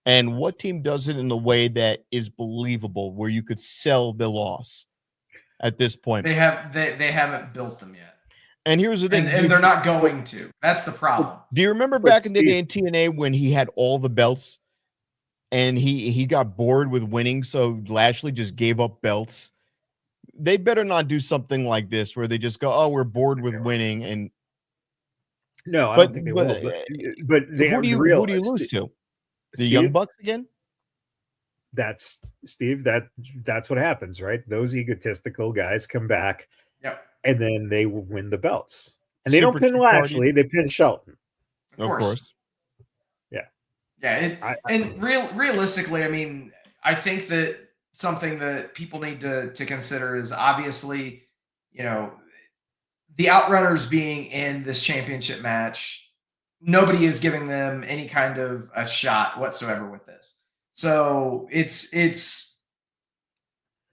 and what team does it in a way that is believable, where you could sell the loss at this point? They haven't built them yet. And here's the thing, and they're not going to. That's the problem. Do you remember back in the day in TNA when he had all the belts and he got bored with winning, so Lashley just gave up belts? They better not do something like this where they just go, "Oh, we're bored with winning." And no, I don't think they will. But they who do you lose to? The Young Bucks again? That's Steve. That's what happens, right? Those egotistical guys come back. Yep. And then they will win the belts. And they don't pin Lashley, they pin Shelton. Of course. Yeah. Yeah. Realistically, I mean, I think that something that people need to consider is obviously, the Outrunners being in this championship match, nobody is giving them any kind of a shot whatsoever with this. So it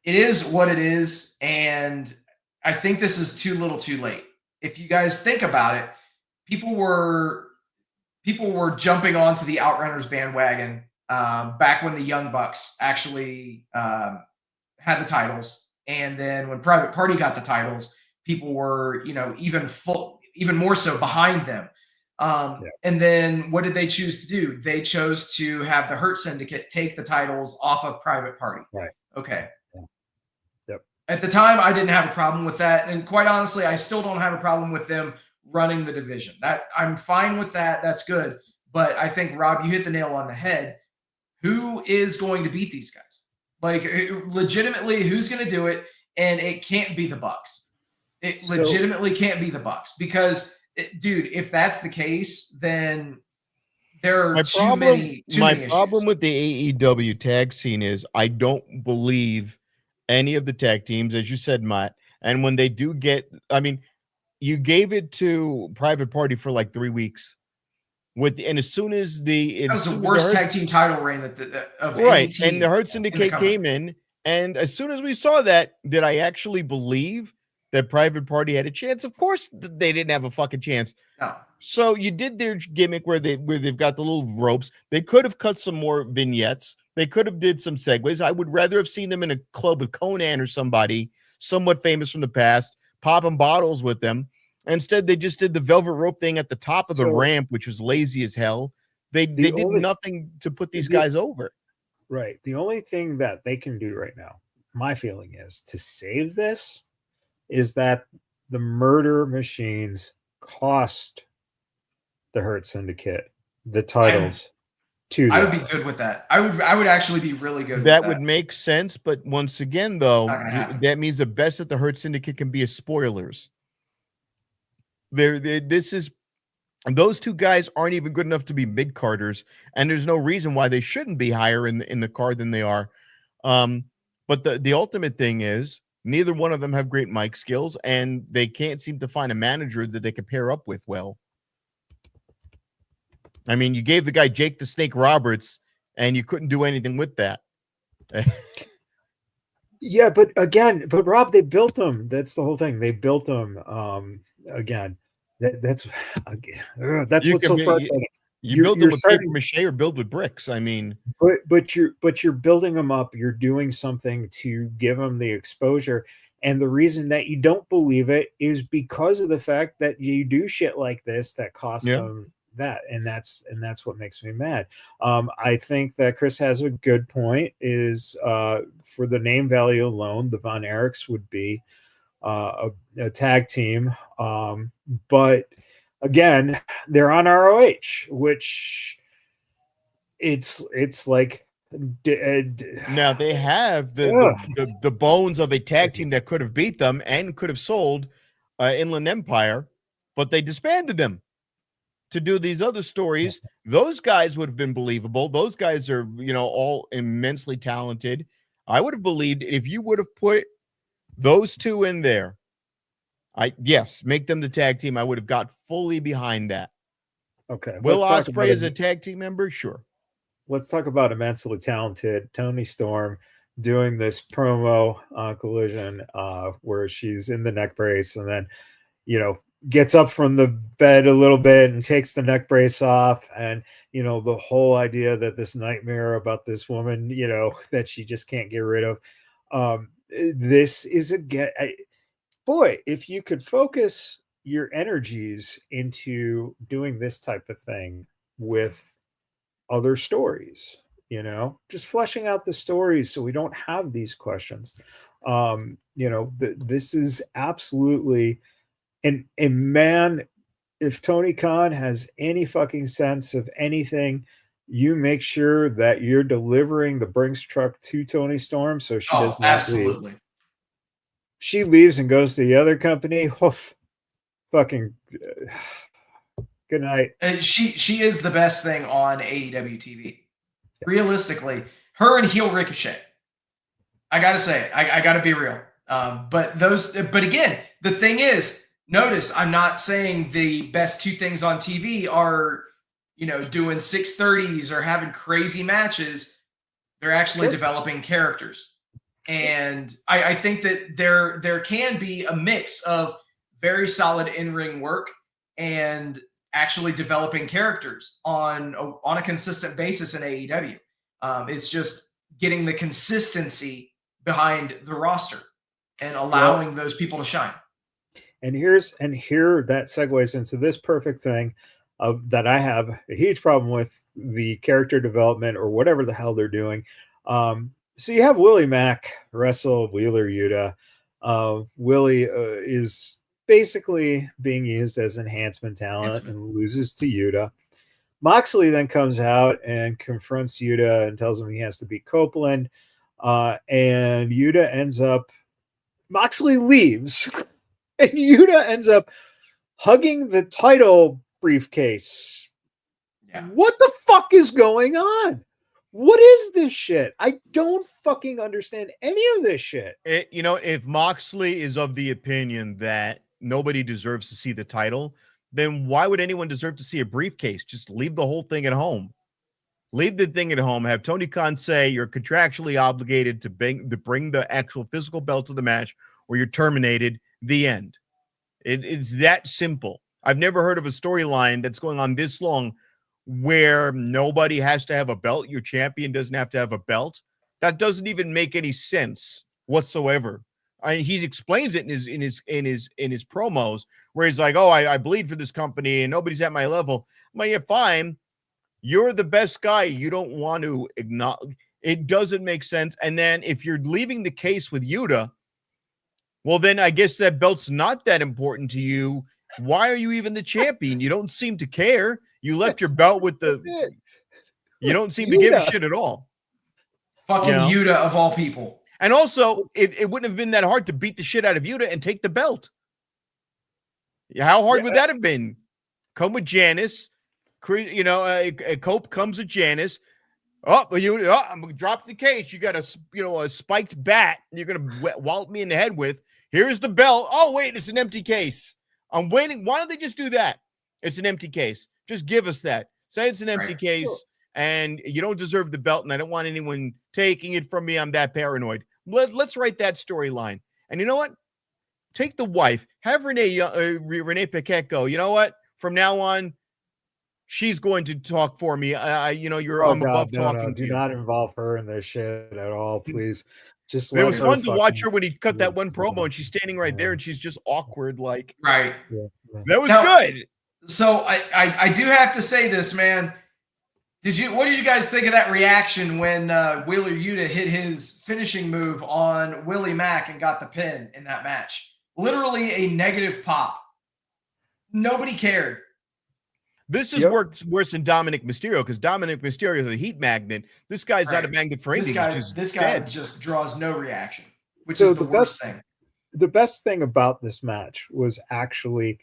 is what it is. And I think this is too little too late. If you guys think about it, people were jumping onto the Outrunners bandwagon back when the Young Bucks actually had the titles. And then when Private Party got the titles, people were, even more so behind them. And then what did they choose to do? They chose to have the Hurt Syndicate take the titles off of Private Party. Right. Okay. Yep. At the time, I didn't have a problem with that. And quite honestly, I still don't have a problem with them running the division. That I'm fine with that. That's good. But I think, Rob, you hit the nail on the head. Who is going to beat these guys? Like, legitimately, who's going to do it? And it can't be the Bucks. It legitimately can't be the Bucks because, dude, if that's the case, then there are too many My problem with the AEW tag scene is I don't believe any of the tag teams, as you said, Matt. And when they do you gave it to Private Party for like 3 weeks. And as soon as that was the worst tag team title reign of right, any team and the Hurt Syndicate came in, and as soon as we saw that, did I actually believe that Private Party had a chance? Of course, they didn't have a fucking chance. No. So you did their gimmick where they've got the little ropes. They could have cut some more vignettes. They could have did some segues. I would rather have seen them in a club with Conan or somebody somewhat famous from the past, popping bottles with them. Instead, they just did the velvet rope thing at the top of the ramp, which was lazy as hell. They did nothing to put these guys over. Right. The only thing that they can do right now, my feeling is, to save this, is that the murder machines cost the Hurt Syndicate the titles. I would be good with that. I would actually be really good with that. That would make sense. But once again, though, that means the best that the Hurt Syndicate can be is spoilers. Those two guys aren't even good enough to be mid-carders, and there's no reason why they shouldn't be higher in the card than they are. But the ultimate thing is neither one of them have great mic skills, and they can't seem to find a manager that they can pair up with well. I mean, you gave the guy Jake the Snake Roberts, and you couldn't do anything with that. Yeah, but Rob, they built them. That's the whole thing. They built them. Again, that's what's so frustrating. You build them with paper mache or build with bricks. I mean, but you're building them up. You're doing something to give them the exposure. And the reason that you don't believe it is because of the fact that you do shit like this that costs them that, and that's what makes me mad. I think that Chris has a good point. Is for the name value alone, the Von Erichs would be a tag team, but again, they're on ROH, which it's like now they have the bones of a tag team that could have beat them and could have sold Inland Empire, but they disbanded them to do these other stories. Those guys would have been believable. Those guys are, all immensely talented. I would have believed if you would have put those two in there. Make them the tag team. I would have got fully behind that. Okay. Will Ospreay as a tag team member? Sure. Let's talk about immensely talented Tony Storm, doing this promo on Collision where she's in the neck brace and then, gets up from the bed a little bit and takes the neck brace off. And, the whole idea that this nightmare about this woman, that she just can't get rid of. This is boy, if you could focus your energies into doing this type of thing with other stories, just fleshing out the stories so we don't have these questions. This is absolutely, and man, if Tony Khan has any fucking sense of anything, you make sure that you're delivering the Brinks truck to Tony Storm so she does not absolutely leave. She leaves and goes to the other company. Oof, fucking good night. She is the best thing on AEW TV. Realistically, her and heel Ricochet. I gotta say, I gotta be real. But again, the thing is, notice I'm not saying the best two things on TV are, doing 630s or having crazy matches. They're actually developing characters. And I think that there can be a mix of very solid in-ring work and actually developing characters on a consistent basis in AEW. It's just getting the consistency behind the roster and allowing those people to shine. And here that segues into this perfect thing that I have a huge problem with the character development or whatever the hell they're doing. So you have Willie Mack wrestle Wheeler Yuta. Willie is basically being used as enhancement talent and loses to Yuta. Moxley then comes out and confronts Yuta and tells him he has to beat Copeland. And Yuta ends up, Moxley leaves, and Yuta ends up hugging the title briefcase. Yeah. What the fuck is going on? What is this shit? I don't fucking understand any of this shit. If Moxley is of the opinion that nobody deserves to see the title, then why would anyone deserve to see a briefcase? Just leave the whole thing at home. Leave the thing at home. Have Tony Khan say you're contractually obligated to bring the actual physical belt to the match or you're terminated. The end. It's that simple. I've never heard of a storyline that's going on this long where nobody has to have a belt. Your champion doesn't have to have a belt. That doesn't even make any sense whatsoever. He explains it in his promos where he's like, "Oh, I bleed for this company and nobody's at my level." I'm like, "Yeah, fine. You're the best guy. You don't want to acknowledge." It doesn't make sense. And then if you're leaving the case with Yuta, well, then I guess that belt's not that important to you. Why are you even the champion? You don't seem to care. You left your belt with the. You don't seem to give a shit at all. Fucking Yuta of all people. And also, it wouldn't have been that hard to beat the shit out of Yuta and take the belt. How hard would that have been? Come with Janice. Cope comes with Janice. I'm gonna drop the case. You got a spiked bat. You're gonna wallop me in the head with. Here's the belt. Oh wait, it's an empty case. I'm waiting. Why don't they just do that? It's an empty case. Just give us that. Say it's an empty case, and you don't deserve the belt, and I don't want anyone taking it from me. I'm that paranoid. Let's write that storyline. And you know what? Take the wife. Have Renee Paquette go. You know what? From now on, she's going to talk for me. I'm above talking to you. Do not involve her in this shit at all, please. Just it was fun to watch her when he cut that one promo, and she's standing right there, and she's just awkward, like right. That was good. So I do have to say this, man. What did you guys think of that reaction when Wheeler Yuta hit his finishing move on Willie Mack and got the pin in that match? Literally a negative pop. Nobody cared. This is worse than Dominic Mysterio because Dominic Mysterio is a heat magnet. This guy's not a magnet for anything. This guy just draws no reaction, which is the worst thing. The best thing about this match was actually,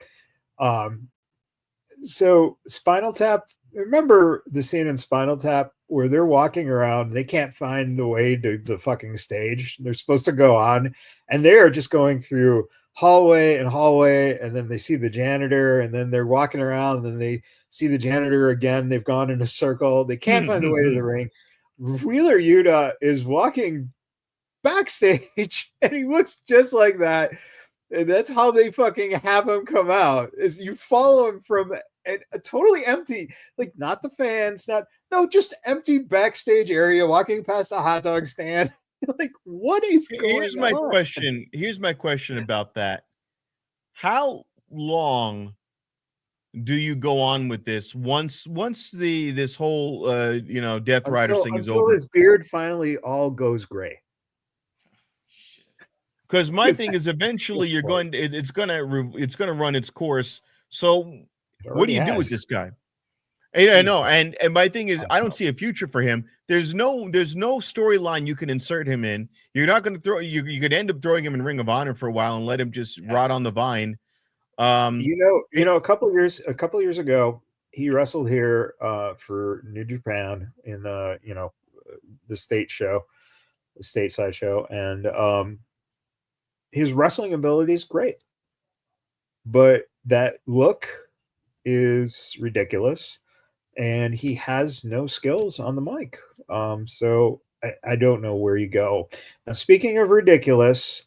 so Spinal Tap. Remember the scene in Spinal Tap where they're walking around, they can't find the way to the fucking stage. They're supposed to go on, and they are just going through hallway, and then they see the janitor, and then they're walking around, and then they see the janitor again. They've gone in a circle. They can't find the way to the ring. Wheeler Yuta is walking backstage, and he looks just like that. And that's how they fucking have him come out, is you follow him from a totally empty, like not the fans, just empty backstage area, walking past a hot dog stand. Like, what is going on? Here's my question about that. How long do you go on with this once this whole Death Riders thing is over? Until his beard finally all goes gray. Because my thing is, eventually it's gonna run its course. So what do you do with this guy? I know, and my thing is, I don't see a future for him. There's no storyline you can insert him in. You're not going to throw. You could end up throwing him in Ring of Honor for a while and let him just rot on the vine. A couple years ago, he wrestled here for New Japan in the stateside show, and his wrestling ability is great, but that look is ridiculous, and he has no skills on the mic. So I don't know where you go. Now, speaking of ridiculous,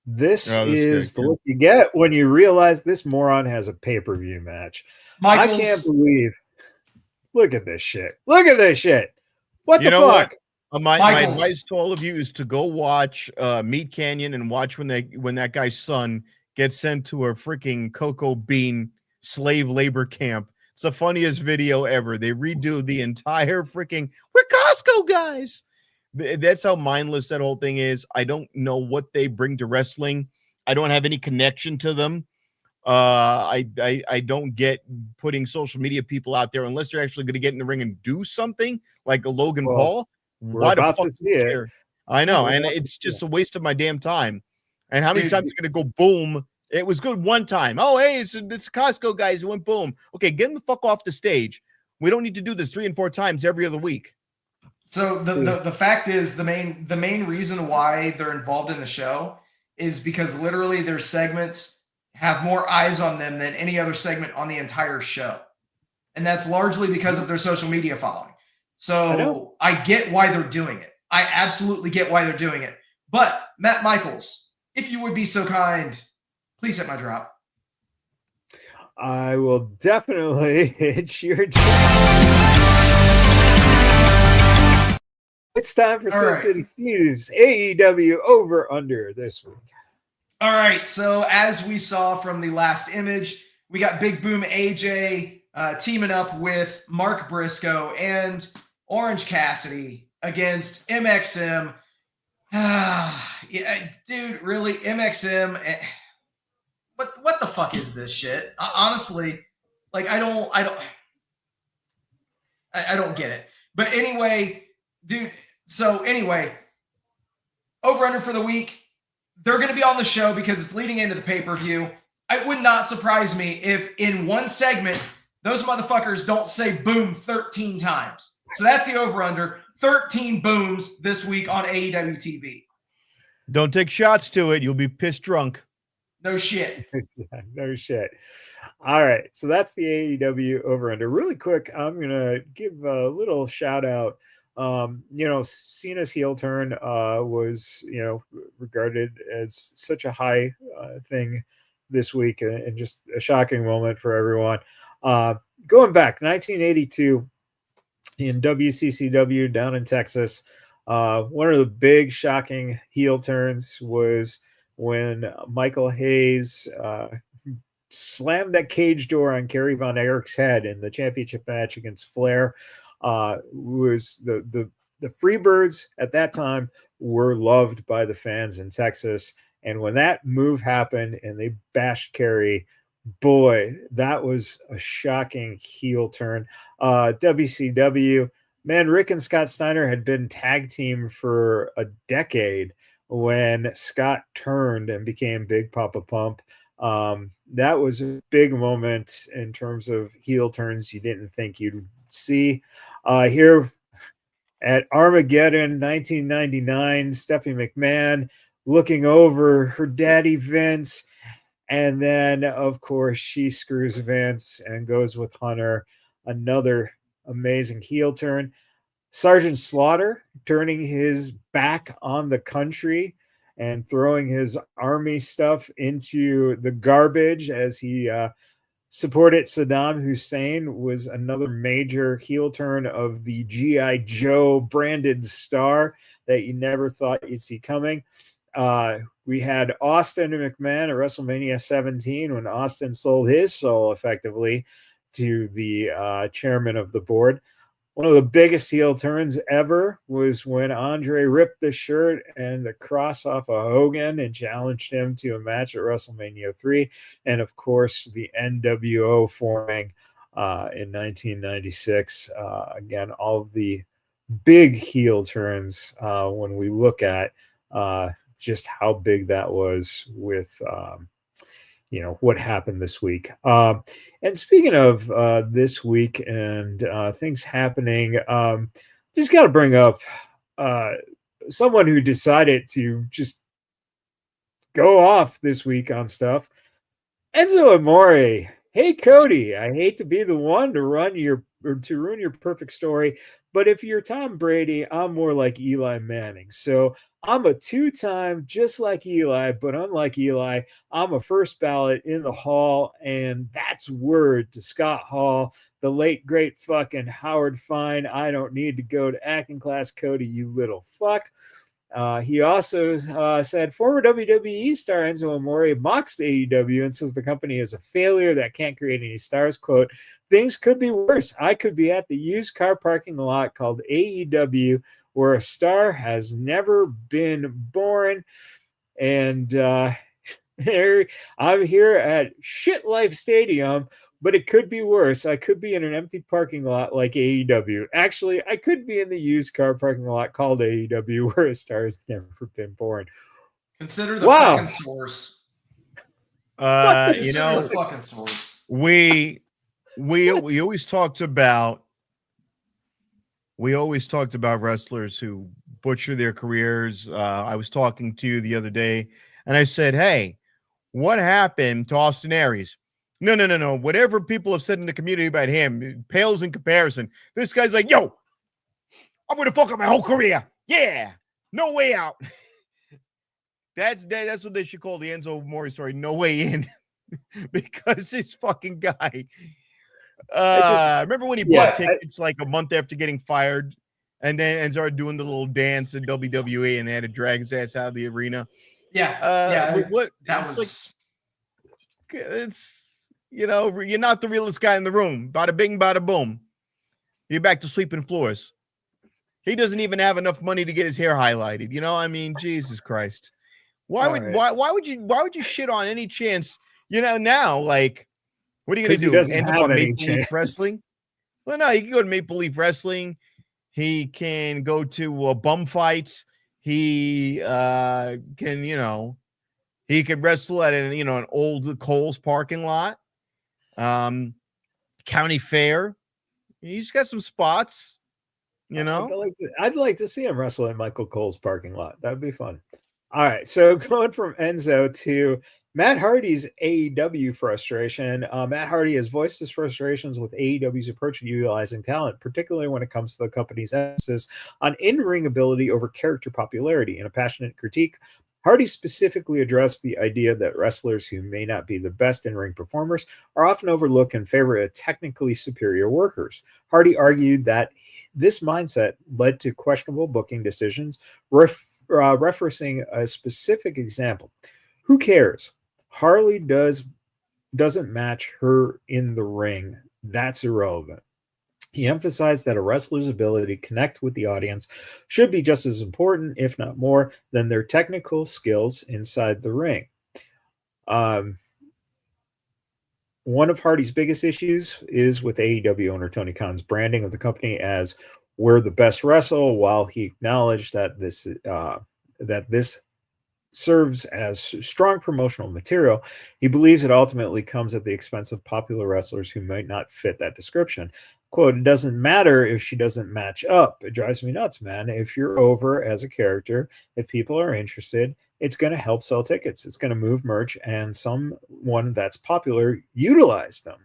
this is the look you get when you realize this moron has a pay-per-view match. I can't believe. Look at this shit. What the fuck? My advice to all of you is to go watch Meat Canyon and watch when that guy's son gets sent to a freaking cocoa bean slave labor camp. It's the funniest video ever. They redo the entire freaking "we're Costco guys." That's how mindless that whole thing is. I don't know what they bring to wrestling. I don't have any connection to them. I don't get putting social media people out there unless they're actually going to get in the ring and do something like a Logan Paul. Why the fuck see it? I know, and it's just a waste of my damn time. And how many times are going to go boom? It was good one time. Oh, hey, it's Costco guys. It went boom. Okay, get them the fuck off the stage. We don't need to do this 3 and 4 times every other week. So the fact is, the main reason why they're involved in the show is because literally their segments have more eyes on them than any other segment on the entire show, and that's largely because of their social media following. So I get why they're doing it. I absolutely get why they're doing it. But Matt Michaels, if you would be so kind, please hit my drop. I will definitely hit your drop. It's time for Sin City Steve's AEW Over Under this week. All right. So as we saw from the last image, we got Big Boom AJ teaming up with Mark Briscoe and Orange Cassidy against MXM. Yeah, dude, really, MXM. What the fuck is this shit? Honestly, like I don't get it. But anyway, dude. So anyway, over under for the week. They're going to be on the show because it's leading into the pay-per-view. It would not surprise me if in one segment those motherfuckers don't say boom 13 times. So that's the over-under. 13 booms this week on AEW TV. Don't take shots to it. You'll be pissed drunk. No shit. No shit. All right. So that's the AEW over-under. Really quick, I'm going to give a little shout-out. Cena's heel turn was, regarded as such a high thing this week and just a shocking moment for everyone. Going back, 1982 in WCCW down in Texas, one of the big shocking heel turns was when Michael Hayes slammed that cage door on Kerry Von Erich's head in the championship match against Flair. Was the Freebirds at that time were loved by the fans in Texas, and when that move happened and they bashed Kerry, boy, that was a shocking heel turn. WCW, man, Rick and Scott Steiner had been tag team for a decade when Scott turned and became Big Papa Pump. That was a big moment in terms of heel turns you didn't think you'd see. Here at Armageddon 1999, Stephanie McMahon looking over her daddy Vince, and then of course she screws Vince and goes with Hunter. Another amazing heel turn. Sergeant Slaughter turning his back on the country and throwing his army stuff into the garbage as he supported Saddam Hussein was another major heel turn of the G.I. Joe branded star that you never thought you'd see coming. We had Austin McMahon at WrestleMania 17 when Austin sold his soul effectively to the chairman of the board. One of the biggest heel turns ever was when Andre ripped the shirt and the cross off of Hogan and challenged him to a match at WrestleMania 3. And of course, the NWO forming in 1996. Again, all of the big heel turns when we look at just how big that was with what happened this week. And speaking of this week and things happening, just got to bring up someone who decided to just go off this week on stuff. Enzo Amore. Hey, Cody, I hate to be the one to ruin your perfect story, but if you're Tom Brady, I'm more like Eli Manning. So I'm a two-time, just like Eli, but unlike Eli, I'm a first ballot in the Hall, and that's word to Scott Hall, the late, great fucking Howard Fine. I don't need to go to acting class, Cody, you little fuck. He also said former WWE star Enzo Amore mocks AEW and says the company is a failure that can't create any stars. Quote, things could be worse. I could be at the used car parking lot called AEW where a star has never been born. And I'm here at Shit Life Stadium, but it could be worse. I could be in an empty parking lot like AEW. Actually, I could be in the used car parking lot called AEW where a star has never been born. Consider the fucking source. Consider the fucking source. We always talked about wrestlers who butcher their careers. I was talking to you the other day, and I said, hey, what happened to Austin Aries? No. Whatever people have said in the community about him pales in comparison. This guy's like, yo, I'm going to fuck up my whole career. Yeah, no way out. That's what they should call the Enzo Amore story, no way in. Because this fucking guy. Remember when he bought tickets like a month after getting fired and started doing the little dance in WWE and they had to drag his ass out of the arena? Yeah. What that it's was like, it's you're not the realest guy in the room. Bada bing, bada boom. You're back to sweeping floors. He doesn't even have enough money to get his hair highlighted. I mean, Jesus Christ. Why would you shit on any chance? Now, like, what are you going to do? Doesn't End up have on any Maple Leaf Wrestling? Well, no, he can go to Maple Leaf Wrestling. He can go to bum fights. He can, he could wrestle at an old Kohl's parking lot. County Fair. He's got some spots, I'd like to see him wrestle in Michael Cole's parking lot. That'd be fun. All right, so going from Enzo to Matt Hardy's AEW frustration. Matt Hardy has voiced his frustrations with AEW's approach to utilizing talent, particularly when it comes to the company's emphasis on in-ring ability over character popularity. In a passionate critique, Hardy specifically addressed the idea that wrestlers who may not be the best in-ring performers are often overlooked in favor of technically superior workers. Hardy argued that this mindset led to questionable booking decisions, referencing a specific example. Who cares? Harley doesn't match her in the ring. That's irrelevant. He emphasized that a wrestler's ability to connect with the audience should be just as important, if not more, than their technical skills inside the ring. One of Hardy's biggest issues is with AEW owner Tony Khan's branding of the company as "we're the best wrestle," while he acknowledged that this serves as strong promotional material. He believes it ultimately comes at the expense of popular wrestlers who might not fit that description. Quote, it doesn't matter if she doesn't match up. It drives me nuts, man. If you're over as a character, if people are interested, it's going to help sell tickets. It's going to move merch, and someone that's popular utilize them.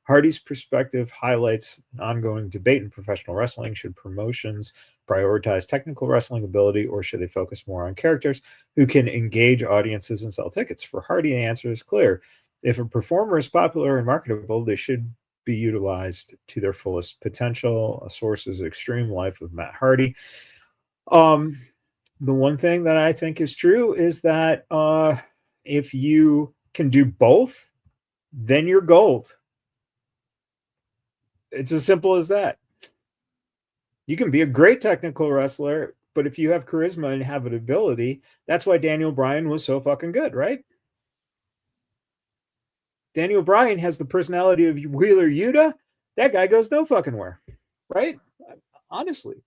Hardy's perspective highlights an ongoing debate in professional wrestling. Should promotions prioritize technical wrestling ability, or should they focus more on characters who can engage audiences and sell tickets? For Hardy, the answer is clear. If a performer is popular and marketable, they should be utilized to their fullest potential. A source is Extreme Life of Matt Hardy. The one thing that I think is true is that if you can do both, then you're gold. It's as simple as that. You can be a great technical wrestler, but if you have charisma and have an ability, that's why Daniel Bryan was so fucking good, right? Daniel Bryan has the personality of Wheeler Yuta. That guy goes no fucking where, right? Honestly.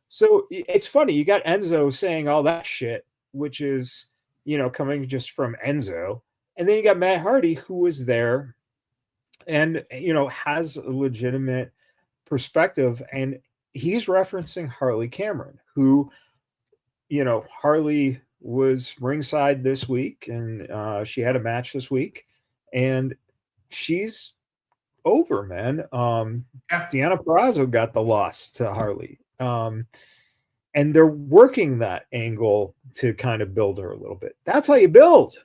So it's funny. You got Enzo saying all that shit, which is, coming just from Enzo. And then you got Matt Hardy, who was there and, has a legitimate perspective. And he's referencing Harley Cameron, who, Harley was ringside this week and she had a match this week and she's over, man. Deanna Purrazzo got the loss to Harley. And they're working that angle to kind of build her a little bit. That's how you build.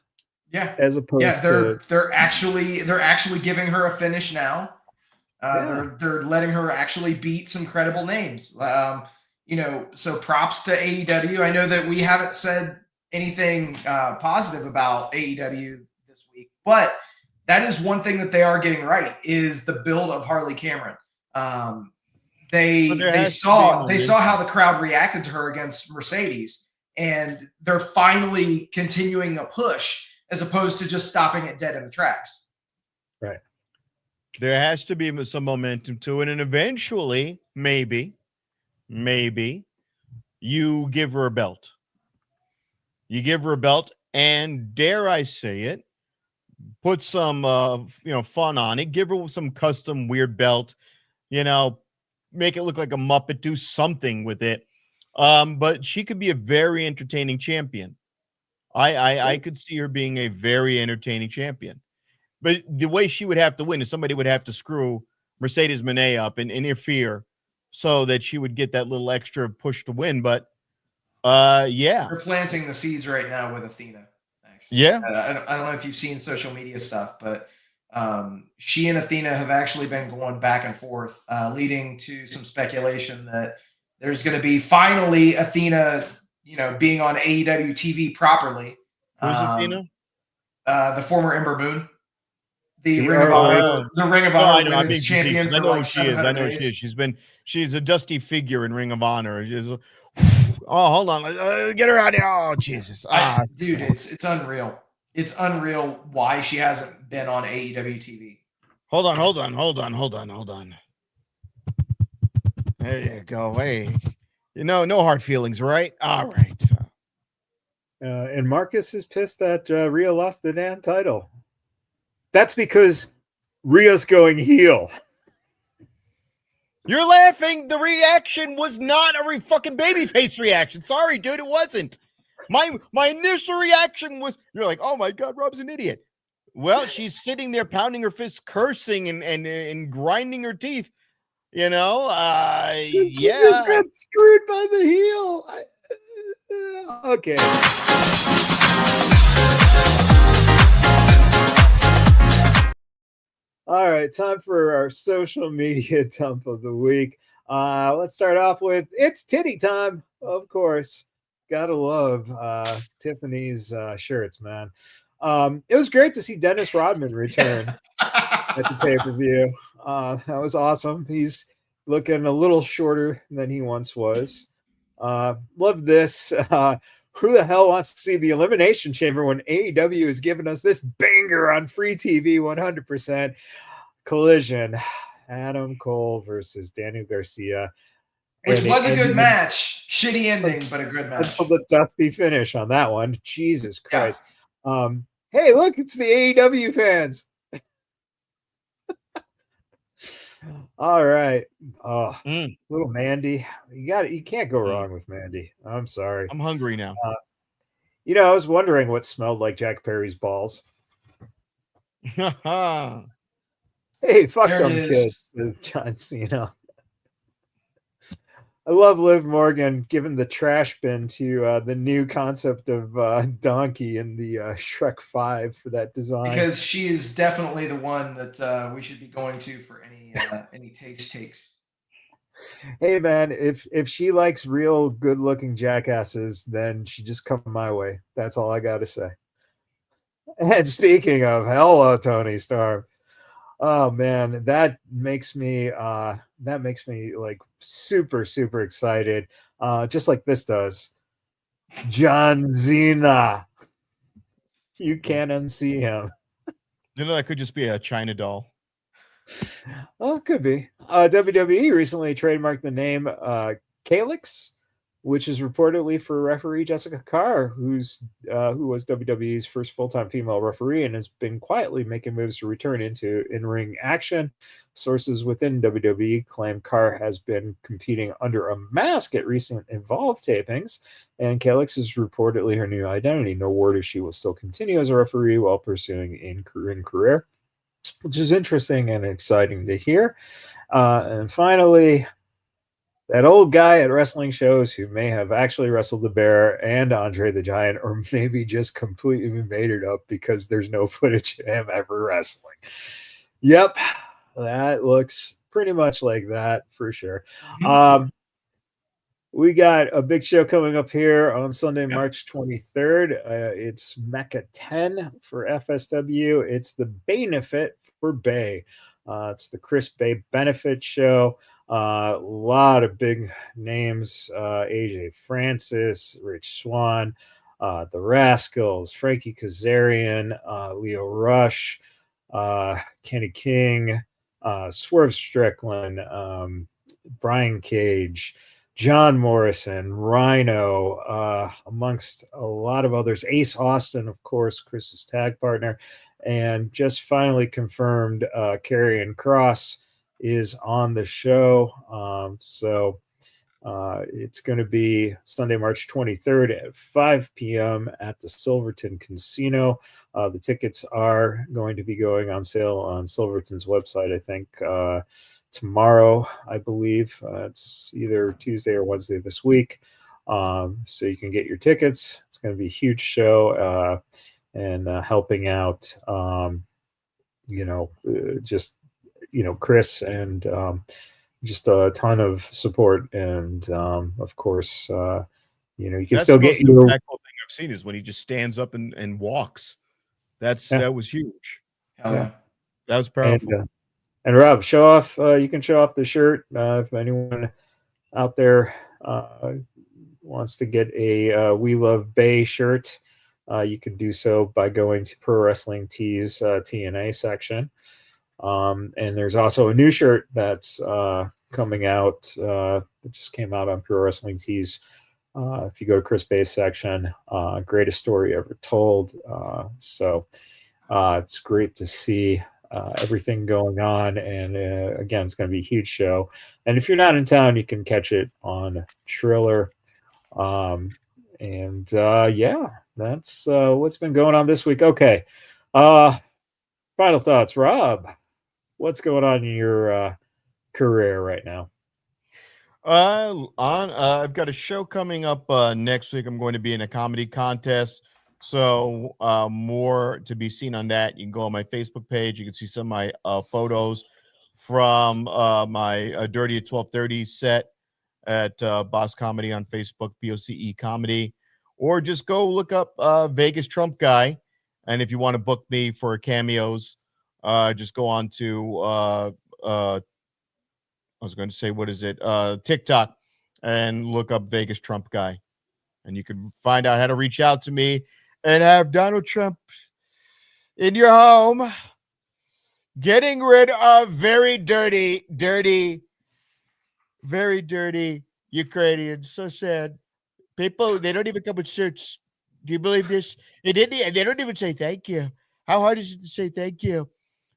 Yeah. As opposed to they're actually giving her a finish now. They're letting her actually beat some credible names. So props to AEW. I know that we haven't said anything positive about AEW this week, but that is one thing that they are getting right is the build of Harley Cameron. They saw how the crowd reacted to her against Mercedes, and they're finally continuing a push as opposed to just stopping it dead in the tracks. Right. There has to be some momentum to it, and eventually, maybe, you give her a belt. You give her a belt, and dare I say it, put some fun on it. Give her some custom weird belt. Make it look like a Muppet. Do something with it. But she could be a very entertaining champion. I could see her being a very entertaining champion. But the way she would have to win is somebody would have to screw Mercedes Moné up and interfere so that she would get that little extra push to win. But they're planting the seeds right now with Athena. Actually. Yeah. I don't know if you've seen social media stuff, but she and Athena have actually been going back and forth, leading to some speculation that there's going to be finally Athena, being on AEW TV properly. Who's Athena? The former Ember Moon. The Ring of Honor Women's Champion. I know who she is. I know she is. She's a dusty figure in Ring of Honor. Hold on. Get her out of here. Oh, Jesus. Dude, it's unreal. It's unreal why she hasn't been on AEW TV. Hold on. There you go. Hey, no hard feelings, right? All right. And Marcus is pissed that Rhea lost the damn title. That's because Rhea's going heel. You're laughing. The reaction was not a fucking babyface reaction. Sorry, dude, it wasn't. My initial reaction was, you're like, oh my God, Rob's an idiot. Well, she's sitting there pounding her fists, cursing and grinding her teeth. She just got screwed by the heel. Okay. All right, time for our social media dump of the week. Let's start off with it's titty time, of course. Gotta love Tiffany's shirts, man. It was great to see Dennis Rodman return at the pay-per-view. That was awesome. He's looking a little shorter than he once was. Love this. Who the hell wants to see the Elimination Chamber when AEW is giving us this banger on free TV 100%? Collision. Adam Cole versus Daniel Garcia. Which was a good match. Shitty ending, but a good match. Until the dusty finish on that one. Jesus Christ. Yeah. Hey, look, it's the AEW fans. All right. Little Mandy. You can't go wrong with Mandy. I'm sorry. I'm hungry now. I was wondering what smelled like Jack Perry's balls. Hey, fuck There it them is. kids, says John Cena. I love Liv Morgan giving the trash bin to the new concept of Donkey in the Shrek 5 for that design. Because she is definitely the one that we should be going to for any taste takes. Hey man, if she likes real good looking jackasses, then she just come my way. That's all I got to say. And speaking of, hello Tony Stark. Oh man, that makes me like super excited. Just like this does. John Cena. You can't unsee him. That could just be a China doll. Oh, it could be. WWE recently trademarked the name Calix, which is reportedly for referee Jessica Carr, who was WWE's first full-time female referee and has been quietly making moves to return into in-ring action. Sources within WWE claim Carr has been competing under a mask at recent Evolve tapings, and Calix is reportedly her new identity. No word if she will still continue as a referee while pursuing in-ring career, which is interesting and exciting to hear. And finally, that old guy at wrestling shows who may have actually wrestled the Bear and Andre the Giant, or maybe just completely made it up because there's no footage of him ever wrestling. Yep, that looks pretty much like that for sure. Mhm. We got a big show coming up here on Sunday, March 23rd. It's Mecca 10 for FSW. It's the Benefit for Bay. It's the Chris Bay Benefit Show. A lot of big names. AJ Francis, Rich Swann, The Rascals, Frankie Kazarian, Leo Rush, Kenny King, Swerve Strickland, Brian Cage, John Morrison, Rhino, amongst a lot of others. Ace Austin, of course, Chris's tag partner. And just finally confirmed, Karrion Kross is on the show. So it's going to be Sunday, March 23rd at 5 p.m. at the Silverton Casino. The tickets are going to be going on sale on Silverton's website, I think, tomorrow, I believe. It's either Tuesday or Wednesday this week. So you can get your tickets. It's going to be a huge show and helping out, Chris and just a ton of support. And of course, you can That's still the get most your. impactful thing I've seen is when he just stands up and walks. That was huge. Hell yeah. That was powerful. And Rob, show off. You can show off the shirt if anyone out there wants to get a We Love Bay shirt. You can do so by going to Pro Wrestling Tees TNA section. And there's also a new shirt that's coming out. That just came out on Pro Wrestling Tees. If you go to Chris Bay's section, greatest story ever told. So it's great to see everything going on. And again, it's going to be a huge show. And if you're not in town, you can catch it on Triller. Yeah, that's what's been going on this week. Okay. Final thoughts, Rob. What's going on in your career right now? I've got a show coming up next week. I'm going to be in a comedy contest. So more to be seen on that. You can go on my Facebook page. You can see some of my photos from my Dirty at 12:30 set at Boss Comedy on Facebook, BOCE Comedy, or just go look up Vegas Trump Guy. And if you want to book me for cameos, just go on to I was going to say, what is it? TikTok, and look up Vegas Trump Guy. And you can find out how to reach out to me and have Donald Trump in your home getting rid of very dirty Ukrainians. So sad. People, they don't even come with shirts. Do you believe this? They don't even say thank you. How hard is it to say thank you?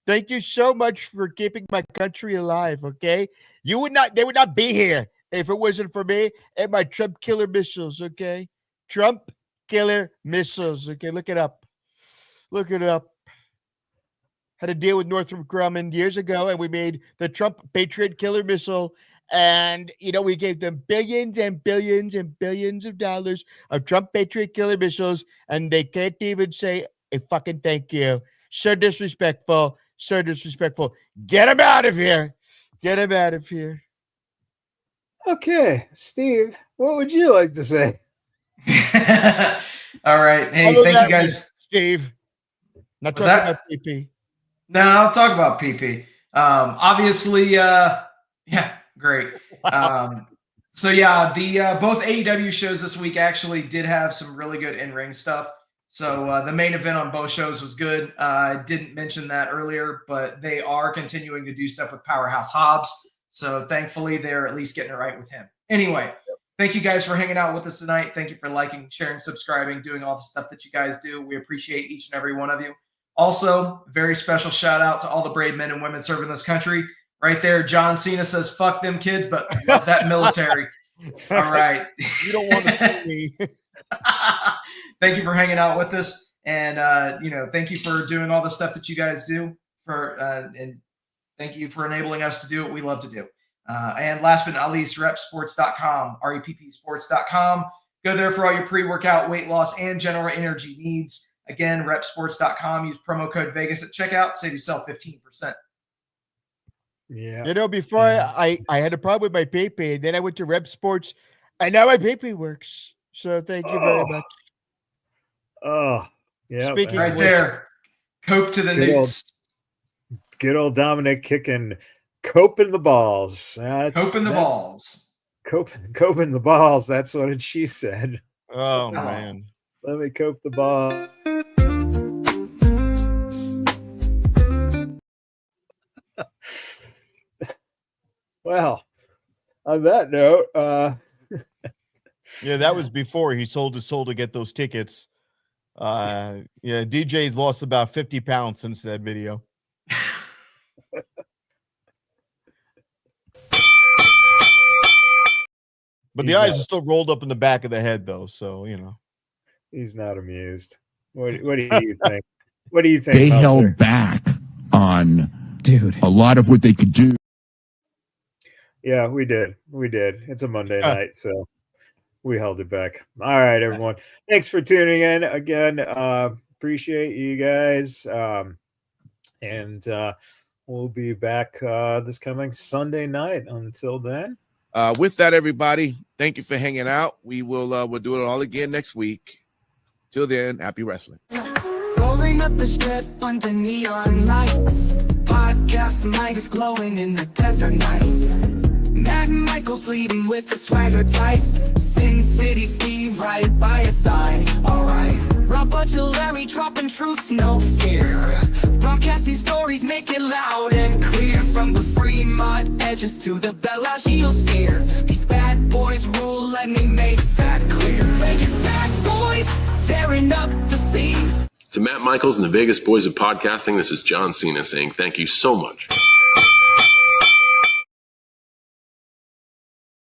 Thank you so much for keeping my country alive, okay? They would not be here if it wasn't for me and my Trump killer missiles, okay? Trump killer missiles, okay? Look it up. Look it up. had a deal with Northrop Grumman years ago, and we made the Trump Patriot killer missile. And, we gave them billions and billions and billions of dollars of Trump Patriot killer missiles, and they can't even say a fucking thank you. So disrespectful. So disrespectful. Get him out of here. Get him out of here. Okay, Steve, what would you like to say? All right. Hey, Although thank you guys. Steve. Not What's talking that? about PP. No, I'll talk about PP. Obviously, yeah, great. So yeah, the both AEW shows this week actually did have some really good in-ring stuff. So the main event on both shows was good. I didn't mention that earlier, but they are continuing to do stuff with Powerhouse Hobbs. So thankfully, they're at least getting it right with him. Anyway, thank you guys for hanging out with us tonight. Thank you for liking, sharing, subscribing, doing all the stuff that you guys do. We appreciate each and every one of you. Also, very special shout out to all the brave men and women serving this country. Right there, John Cena says, "Fuck them kids," but love that military. All right. You don't want to see me. Thank you for hanging out with us. And, thank you for doing all the stuff that you guys do and thank you for enabling us to do what we love to do. And last but not least, repsports.com, reppsports.com. Go there for all your pre-workout, weight loss, and general energy needs. Again, repsports.com. Use promo code Vegas at checkout. Save yourself 15%. Yeah. Before I had a problem with my PayPay, then I went to Rep Sports, and now my PayPay works. So thank you very much. Oh, yeah. Speaking Right of there. Cope to the nukes. Good old Dominic kicking Cope in the balls. Cope in the balls. Cope in the balls. That's what she said. Oh, man. Let me cope the ball. Well, on that note, yeah, that was before he sold his soul to get those tickets. DJ's lost about 50 pounds since that video. But the eyes are still rolled up in the back of the head, though. So, he's not amused. What do you think? What do you think? They held back on a lot of what they could do. Yeah, we did. It's a Monday night, so we held it back. All right, everyone. Thanks for tuning in again. Appreciate you guys. And we'll be back this coming Sunday night. Until then. With that, everybody, thank you for hanging out. We'll do it all again next week. Till then, happy wrestling. Rolling up the strip under neon lights. Podcast mic is glowing in the desert nights. Matt Michaels leading with the swagger tights. Sin City Steve right by your side. Alright. Rob Butcher Larry dropping truths, no fear. Broadcasting stories, make it loud and clear. From the Fremont edges to the Bellagio sphere. These bad boys rule, let me make that clear. Vegas bad boys, tearing up the scene. To Matt Michaels and the Vegas Boys of Podcasting, this is John Cena saying thank you so much